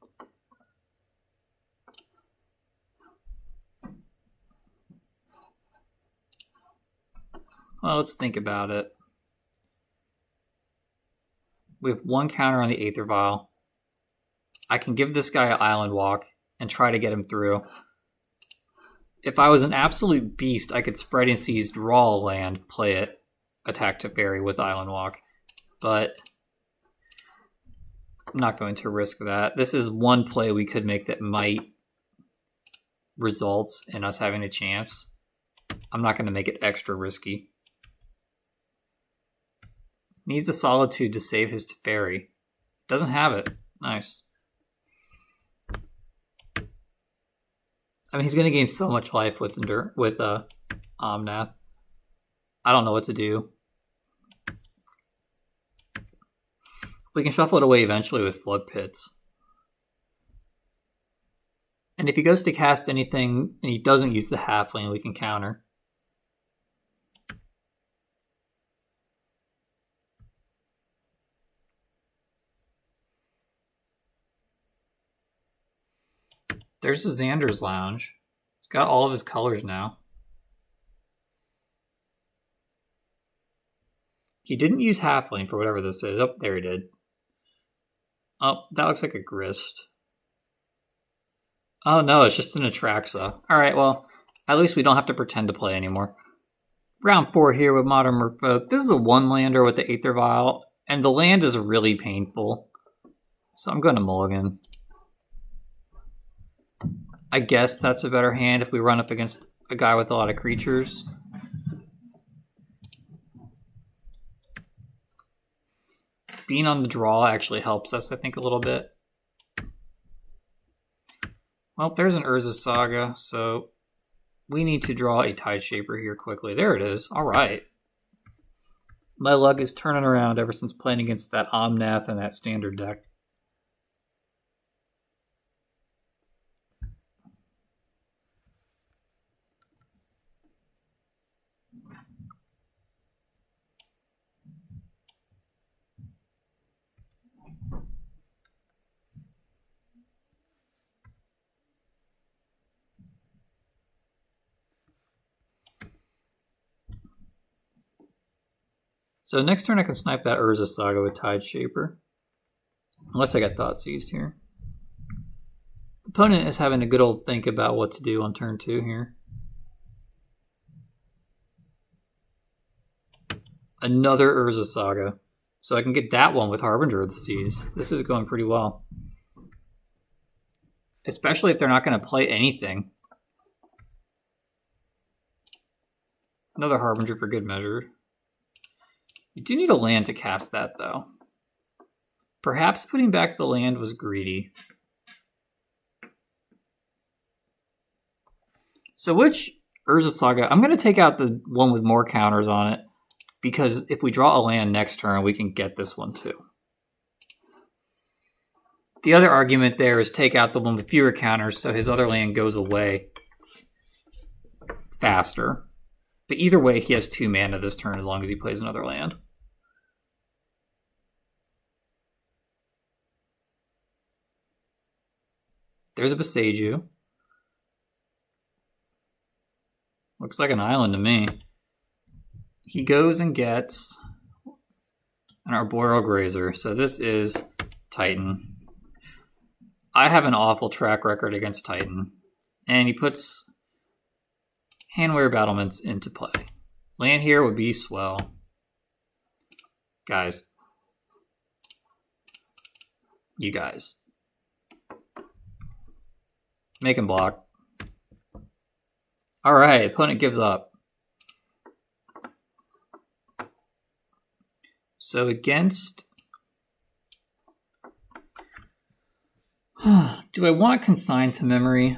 Well, let's think about it. We have one counter on the Aether Vial. I can give this guy an Island Walk and try to get him through. If I was an absolute beast, I could Spread and Seize, draw a land, play it, attack Teferi with Island Walk. But I'm not going to risk that. This is one play we could make that might result in us having a chance. I'm not going to make it extra risky. Needs a Solitude to save his Teferi. Doesn't have it. Nice. I mean, he's going to gain so much life with Omnath. I don't know what to do. We can shuffle it away eventually with Flood Pits. And if he goes to cast anything and he doesn't use the Halfling, we can counter. There's the Xander's Lounge. He's got all of his colors now. He didn't use Halfling for whatever this is. Oh, there he did. Oh, that looks like a Grist. Oh no, it's just an Atraxa. Alright, well, at least we don't have to pretend to play anymore. Round 4 here with Modern Merfolk. This is a 1-lander with the Aether Vial, and the land is really painful. So I'm going to mulligan. I guess that's a better hand if we run up against a guy with a lot of creatures. Being on the draw actually helps us, I think, a little bit. Well, there's an Urza's Saga, so we need to draw a Tide Shaper here quickly. There it is. All right. My luck is turning around ever since playing against that Omnath and that standard deck. So next turn I can snipe that Urza Saga with Tide Shaper. Unless I got Thought Seized here. Opponent is having a good old think about what to do on turn 2 here. Another Urza Saga. So I can get that one with Harbinger of the Seas. This is going pretty well. Especially if they're not going to play anything. Another Harbinger for good measure. You do need a land to cast that, though. Perhaps putting back the land was greedy. So which Urza Saga? I'm going to take out the one with more counters on it, because if we draw a land next turn, we can get this one too. The other argument there is take out the one with fewer counters so his other land goes away faster. But either way, he has 2 mana this turn as long as he plays another land. There's a Boseiju. Looks like an island to me. He goes and gets and Arboreal Grazer. So this is Titan. I have an awful track record against Titan. And he puts Handwear Battlements into play. Land here would be swell. Guys. You guys. Make him block. Alright, opponent gives up. So against... do I want Consign to Memory?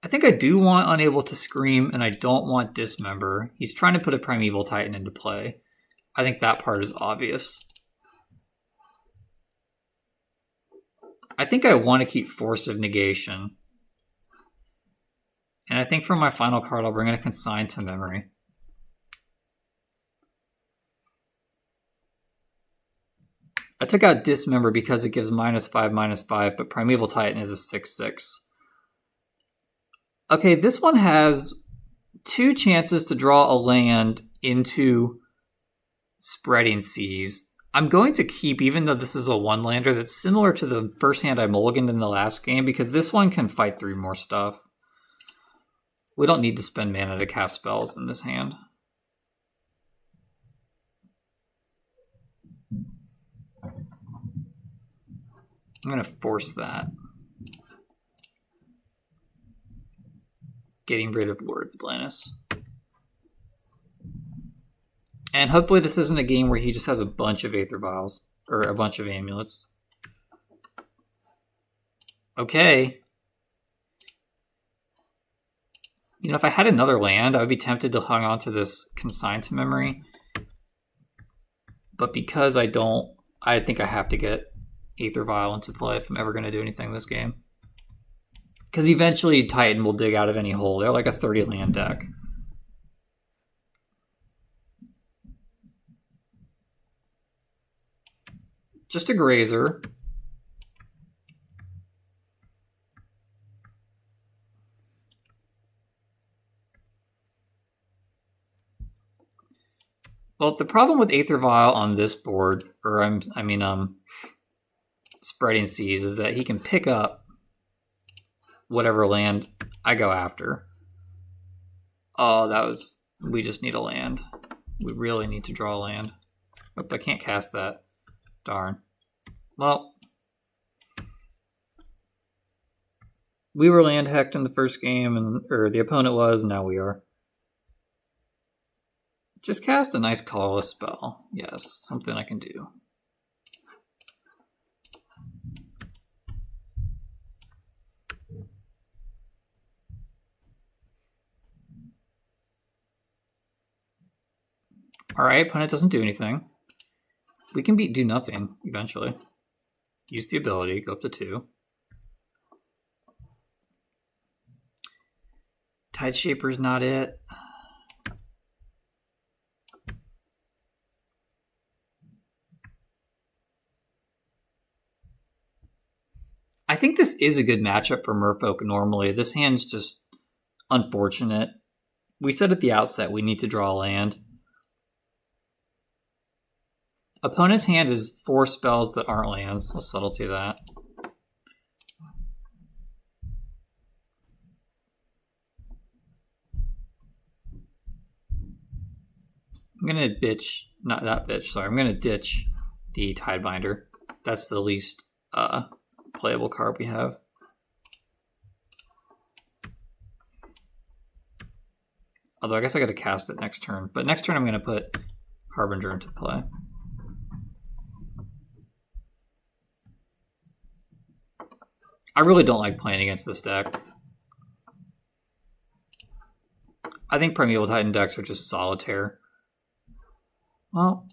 I think I do want Unable to Scream, and I don't want Dismember. He's trying to put a Primeval Titan into play. I think that part is obvious. I think I want to keep Force of Negation. And I think for my final card, I'll bring in a Consign to Memory. I took out Dismember because it gives -5/-5, but Primeval Titan is a 6/6. Okay, this one has 2 chances to draw a land into Spreading Seas. I'm going to keep, even though this is a 1-lander, that's similar to the first hand I mulliganed in the last game, because this one can fight through more stuff. We don't need to spend mana to cast spells in this hand. I'm going to force that. Getting rid of Lord of Atlantis. And hopefully this isn't a game where he just has a bunch of Aether Vials. Or a bunch of Amulets. Okay. You know, if I had another land, I would be tempted to hang on to this Consign to Memory. But because I don't, I think I have to get Aether Vial into play if I'm ever going to do anything this game. Because eventually Titan will dig out of any hole. They're like a 30 land deck. Just a Grazer. Well, the problem with Aether Vial on this board, or Spreading Seas, is that he can pick up whatever land I go after. Oh, we just need a land. We really need to draw a land. Oh, I can't cast that. Darn. Well, we were land hacked in the first game, or the opponent was, now we are. Just cast a nice colorless spell. Yes, something I can do. Alright, opponent doesn't do anything. We can do nothing, eventually. Use the ability, go up to 2. Tide Shaper's not it. I think this is a good matchup for Merfolk normally. This hand's just unfortunate. We said at the outset we need to draw a land. Opponent's hand is 4 spells that aren't lands. I'll subtlety that. I'm going to ditch the Tidebinder. That's the least playable card we have. Although I guess I got to cast it next turn. But next turn I'm going to put Harbinger into play. I really don't like playing against this deck. I think Primeval Titan decks are just solitaire. Well,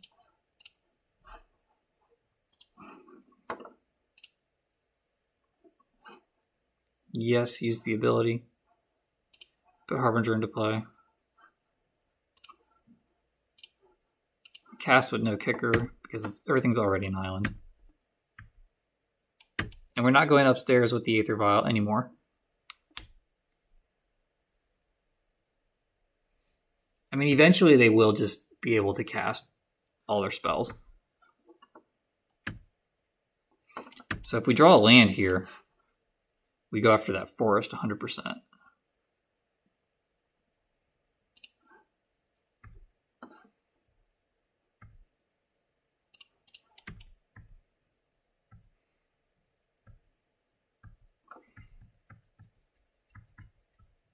yes, use the ability. Put Harbinger into play. Cast with no kicker because everything's already an island. And we're not going upstairs with the Aether Vial anymore. I mean, eventually they will just be able to cast all their spells. So if we draw a land here, we go after that forest 100%.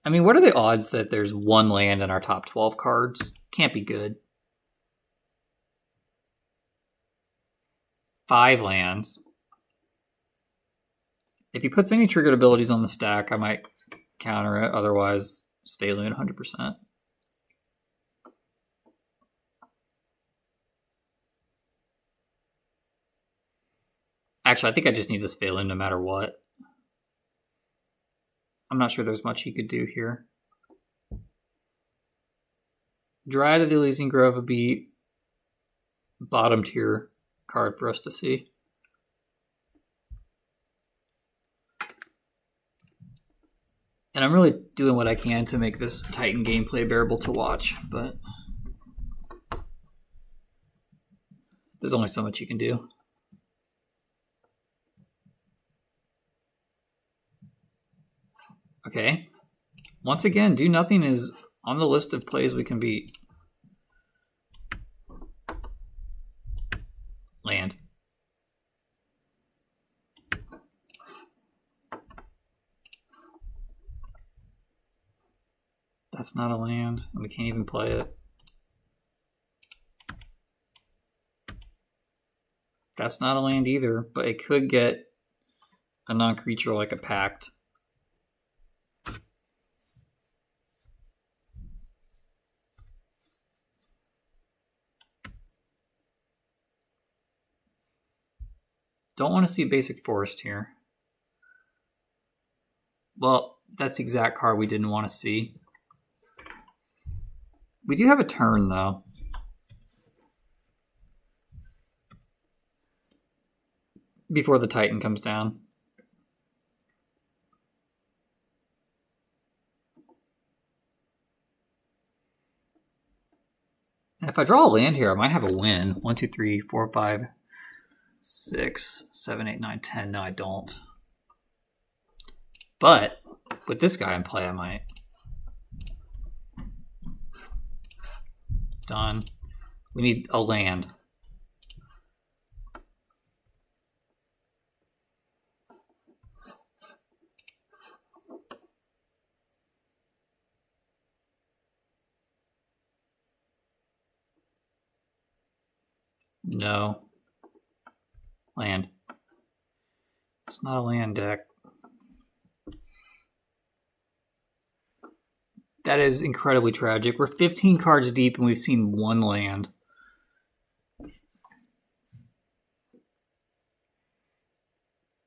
I mean, what are the odds that there's one land in our top 12 cards? Can't be good. 5 lands. If he puts any triggered abilities on the stack, I might counter it. Otherwise, stay loon 100%. Actually, I think I just need this Phelan no matter what. I'm not sure there's much he could do here. Dryad of the Elysian Grove would be bottom tier card for us to see. And I'm really doing what I can to make this Titan gameplay bearable to watch, but there's only so much you can do. Okay. Once again, do nothing is on the list of plays we can beat. Land. That's not a land, and we can't even play it. That's not a land either, but it could get a non-creature like a Pact. Don't want to see basic forest here. Well, that's the exact card we didn't want to see. We do have a turn, though. Before the Titan comes down. And if I draw a land here, I might have a win. 1, 2, 3, 4, 5, 6, 7, 8, 9, 10. No, I don't. But with this guy in play, I might. Done. We need a land. No. Land. It's not a land deck. That is incredibly tragic. We're 15 cards deep and we've seen one land.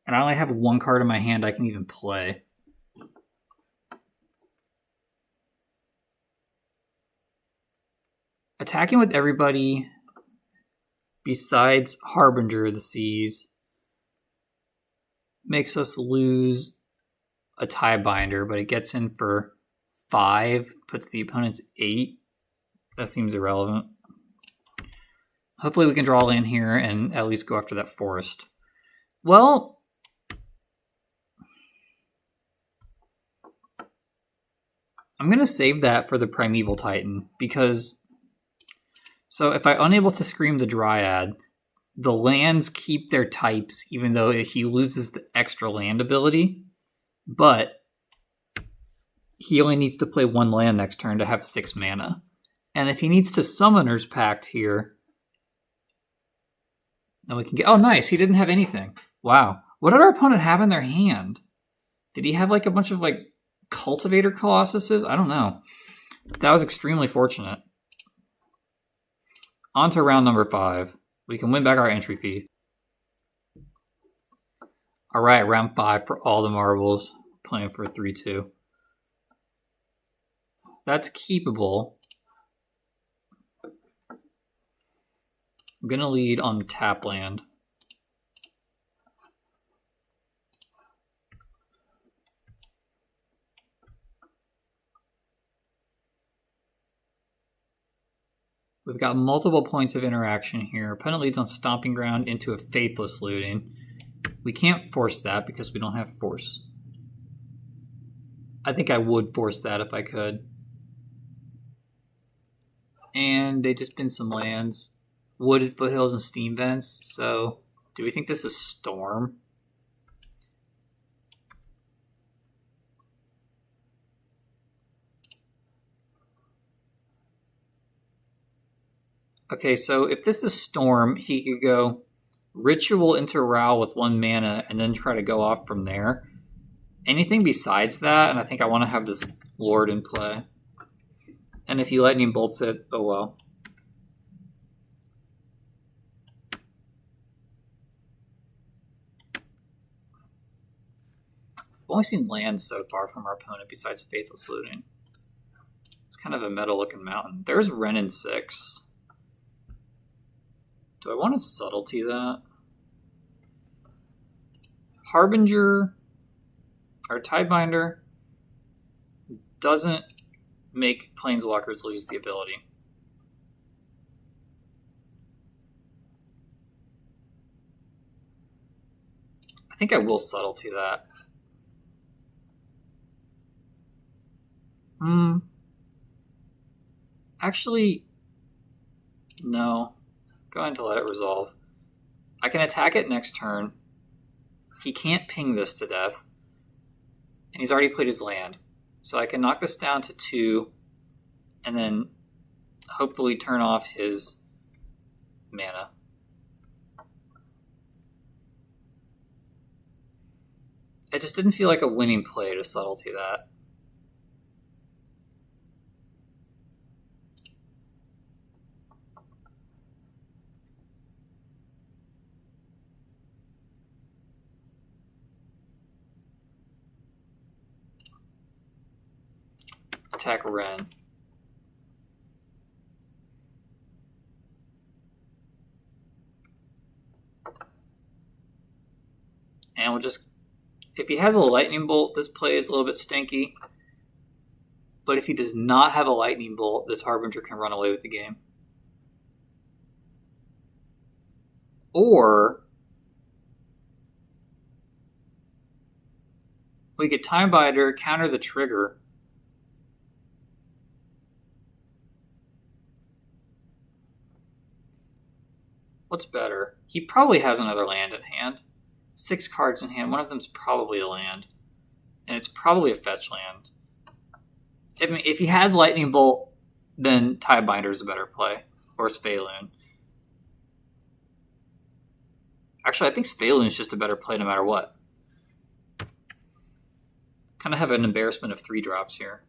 And I only have one card in my hand I can even play. Attacking with everybody besides Harbinger of the Seas makes us lose a Tiebinder, but it gets in for 5, puts the opponent's 8. That seems irrelevant. Hopefully we can draw land here and at least go after that forest. Well, I'm going to save that for the Primeval Titan because... So if I'm unable to scream the Dryad, the lands keep their types even though he loses the extra land ability. But he only needs to play 1 land next turn to have 6 mana. And if he needs to Summoner's Pact here, then we can get... Oh, nice. He didn't have anything. Wow. What did our opponent have in their hand? Did he have like a bunch of like Cultivator Colossuses? I don't know. That was extremely fortunate. On to round number 5. We can win back our entry fee. All right, round 5 for all the marbles. Playing for a 3-2. That's keepable. I'm going to lead on tap land. We've got multiple points of interaction here. Opponent leads on Stomping Ground into a Faithless Looting. We can't force that because we don't have force. I think I would force that if I could. And they just bin some lands. Wooded Foothills and Steam Vents. So, do we think this is Storm? Okay, so if this is Storm, he could go Ritual into Ral with 1 mana and then try to go off from there. Anything besides that, and I think I want to have this Lord in play. And if he Lightning Bolts it, oh well. I've only seen lands so far from our opponent besides Faithless Looting. It's kind of a metal-looking mountain. There's Wrenn and 6. Do I want to Subtlety that? Harbinger or Tidebinder doesn't make Planeswalkers lose the ability. I think I will Subtlety that. Actually, no. Go ahead and let it resolve. I can attack it next turn. He can't ping this to death. And he's already played his land. So I can knock this down to 2 and then hopefully turn off his mana. It just didn't feel like a winning play to Subtlety that. Attack Wrenn. And we'll just... If he has a Lightning Bolt, this play is a little bit stinky. But if he does not have a Lightning Bolt, this Harbinger can run away with the game. Or... we could Tidebinder, counter the trigger. What's better? He probably has another land in hand. 6 cards in hand. One of them's probably a land. And it's probably a fetch land. If he has Lightning Bolt, then Tidebinder is a better play. Or Sphaloon. Actually, I think Sphaloon is just a better play no matter what. Kind of have an embarrassment of 3 drops here.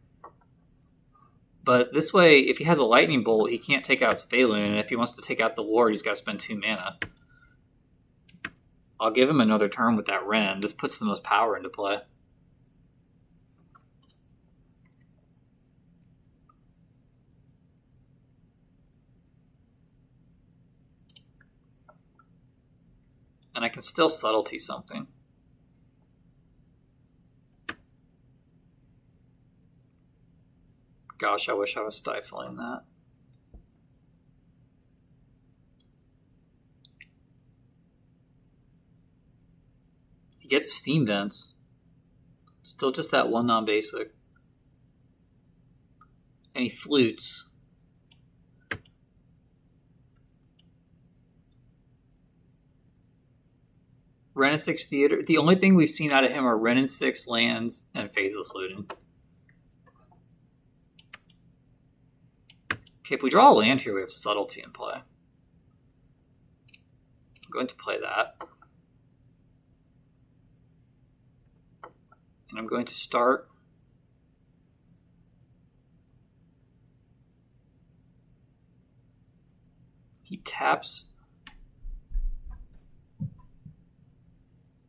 But this way, if he has a Lightning Bolt, he can't take out Sphaloon, and if he wants to take out the Lord, he's got to spend 2 mana. I'll give him another turn with that Wrenn. This puts the most power into play. And I can still Subtlety something. Gosh, I wish I was stifling that. He gets Steam Vents. Still just that 1 non-basic. And he flutes. Wrenn and 6 Theater. The only thing we've seen out of him are Wrenn and 6 lands and Faithless Looting. Okay, if we draw a land here, we have Subtlety in play. I'm going to play that. And I'm going to start. He taps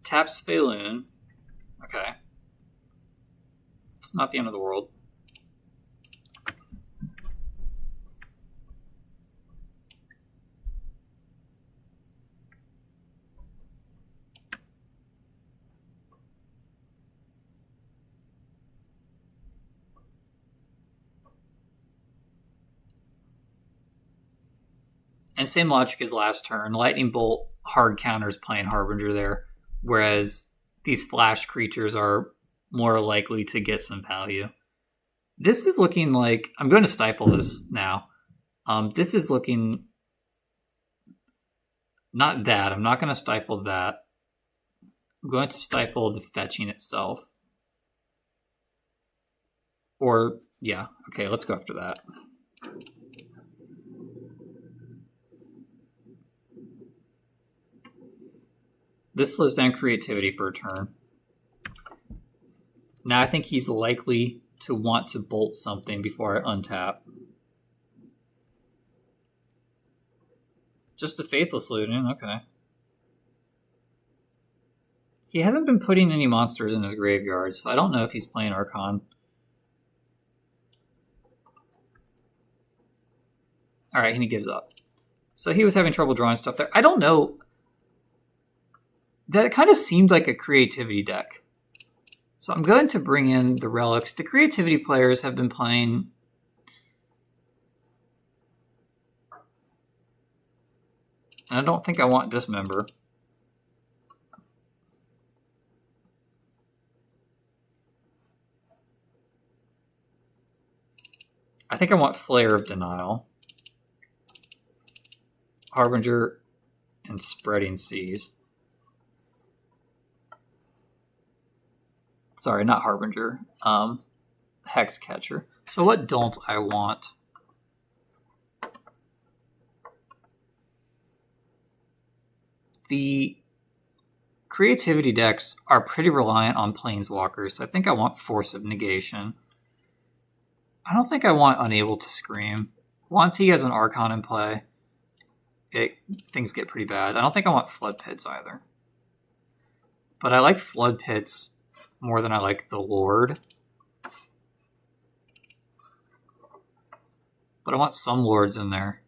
Sphaloon. Okay. It's not the end of the world. And same logic as last turn. Lightning Bolt hard counters playing Harbinger there, whereas these flash creatures are more likely to get some value. This is looking like... I'm going to stifle this now. This is looking... Not that. I'm not going to stifle that. I'm going to stifle the fetching itself. Or, yeah. Okay, let's go after that. This slows down creativity for a turn. Now I think he's likely to want to bolt something before I untap. Just a Faithless Looting, okay. He hasn't been putting any monsters in his graveyard, so I don't know if he's playing Archon. Alright, and he gives up. So he was having trouble drawing stuff there. I don't know. That kind of seemed like a creativity deck. So I'm going to bring in the relics. The creativity players have been playing... And I don't think I want Dismember. I think I want Flare of Denial. Harbinger and Spreading Seas. Sorry, not Harbinger. Hexcatcher. So what don't I want? The creativity decks are pretty reliant on Planeswalkers. So I think I want Force of Negation. I don't think I want Unable to Scream. Once he has an Archon in play, things get pretty bad. I don't think I want Flood Pits either. But I like Flood Pits more than I like the Lord. But I want some Lords in there.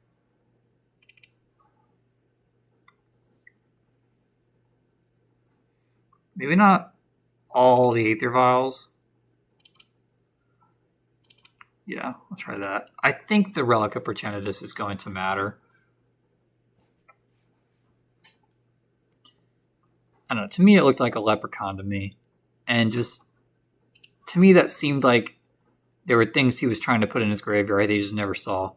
Maybe not all the Aether Vials. Yeah, I'll try that. I think the Relic of Progenitus is going to matter. I don't know. To me, it looked like a Leprechaun to me. And just, to me, that seemed like there were things he was trying to put in his graveyard that he just never saw.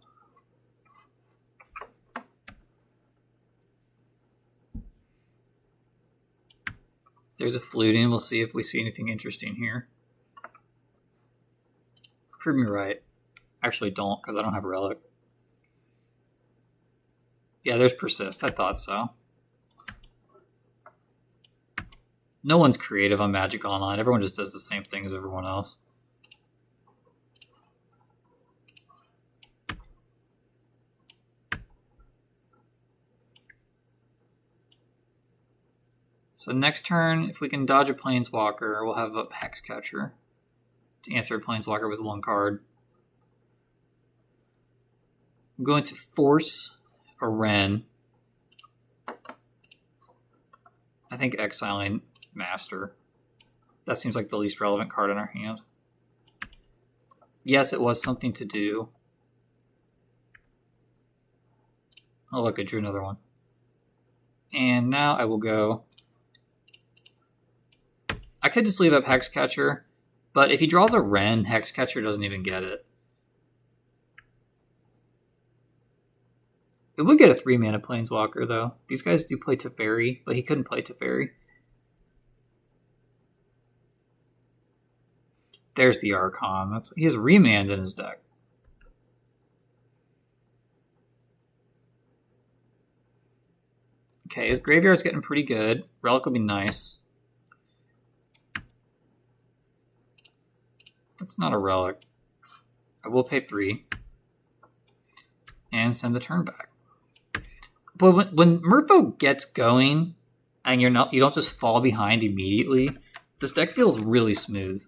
There's a Fluting. We'll see if we see anything interesting here. Prove me right. Actually, don't, because I don't have a Relic. Yeah, there's Persist. I thought so. No one's creative on Magic Online. Everyone just does the same thing as everyone else. So next turn, if we can dodge a Planeswalker, we'll have a Hexcatcher to answer a Planeswalker with one card. I'm going to force a Wrenn. I think exiling Master. That seems like the least relevant card in our hand. Yes, it was something to do. Oh, look, I drew another one. And now I will go... I could just leave up Hexcatcher, but if he draws a Wrenn, Hexcatcher doesn't even get it. It would get a 3-mana Planeswalker, though. These guys do play Teferi, but he couldn't play Teferi. There's the Archon. He has Remand in his deck. Okay, his graveyard's getting pretty good. Relic will be nice. That's not a Relic. I will pay 3. And send the turn back. But when Merfolk gets going, and you don't just fall behind immediately, this deck feels really smooth.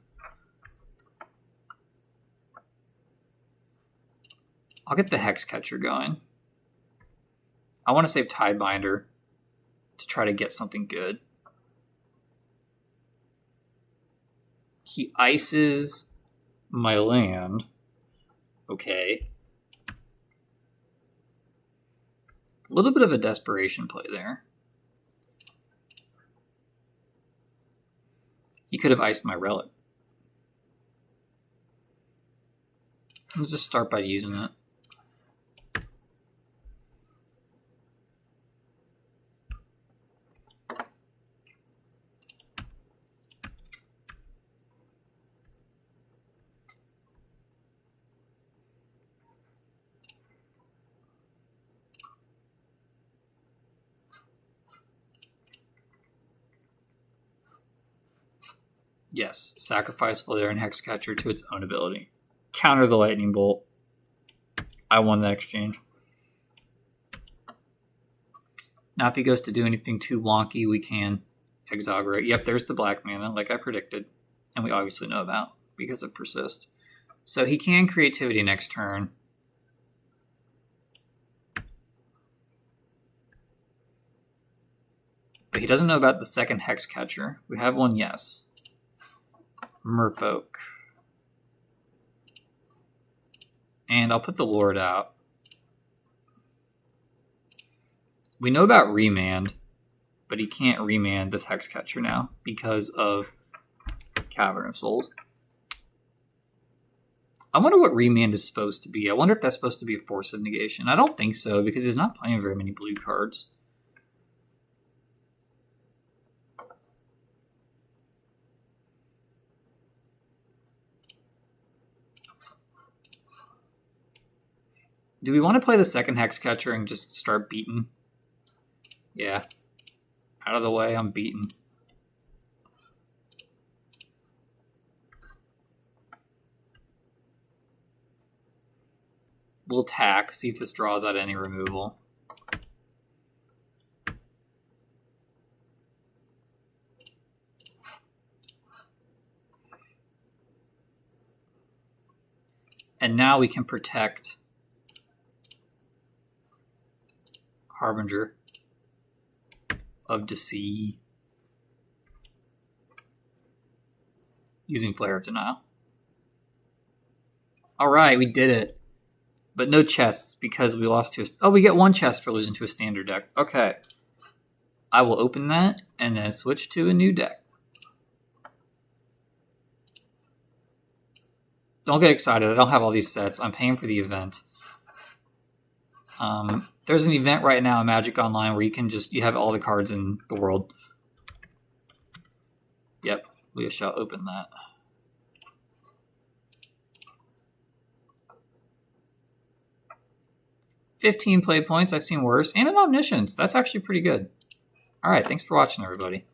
I'll get the Hexcatcher going. I want to save Tidebinder to try to get something good. He ices my land. Okay. A little bit of a desperation play there. He could have iced my relic. Let's just start by using it. Yes, sacrifice Flare and Hexcatcher to its own ability. Counter the Lightning Bolt. I won that exchange. Now if he goes to do anything too wonky, we can Exaggerate. Yep, there's the black mana, like I predicted. And we obviously know about because of Persist. So he can Creativity next turn. But he doesn't know about the second Hexcatcher. We have one, yes. Merfolk. And I'll put the Lord out. We know about Remand, but he can't Remand this Hexcatcher now because of Cavern of Souls. I wonder what Remand is supposed to be. I wonder if that's supposed to be a Force of Negation. I don't think so because he's not playing very many blue cards. Do we want to play the second Hexcatcher and just start beating? Yeah. Out of the way, I'm beaten. We'll attack, see if this draws out any removal. And now we can protect Harbinger of Deceit using Flare of Denial. Alright, we did it. But no chests because we lost to a... Oh, we get one chest for losing to a standard deck. Okay. I will open that and then switch to a new deck. Don't get excited. I don't have all these sets. I'm paying for the event. There's an event right now in Magic Online where you can just... You have all the cards in the world. Yep. We shall open that. $15 play points. I've seen worse. And an Omniscience. That's actually pretty good. All right. Thanks for watching, everybody.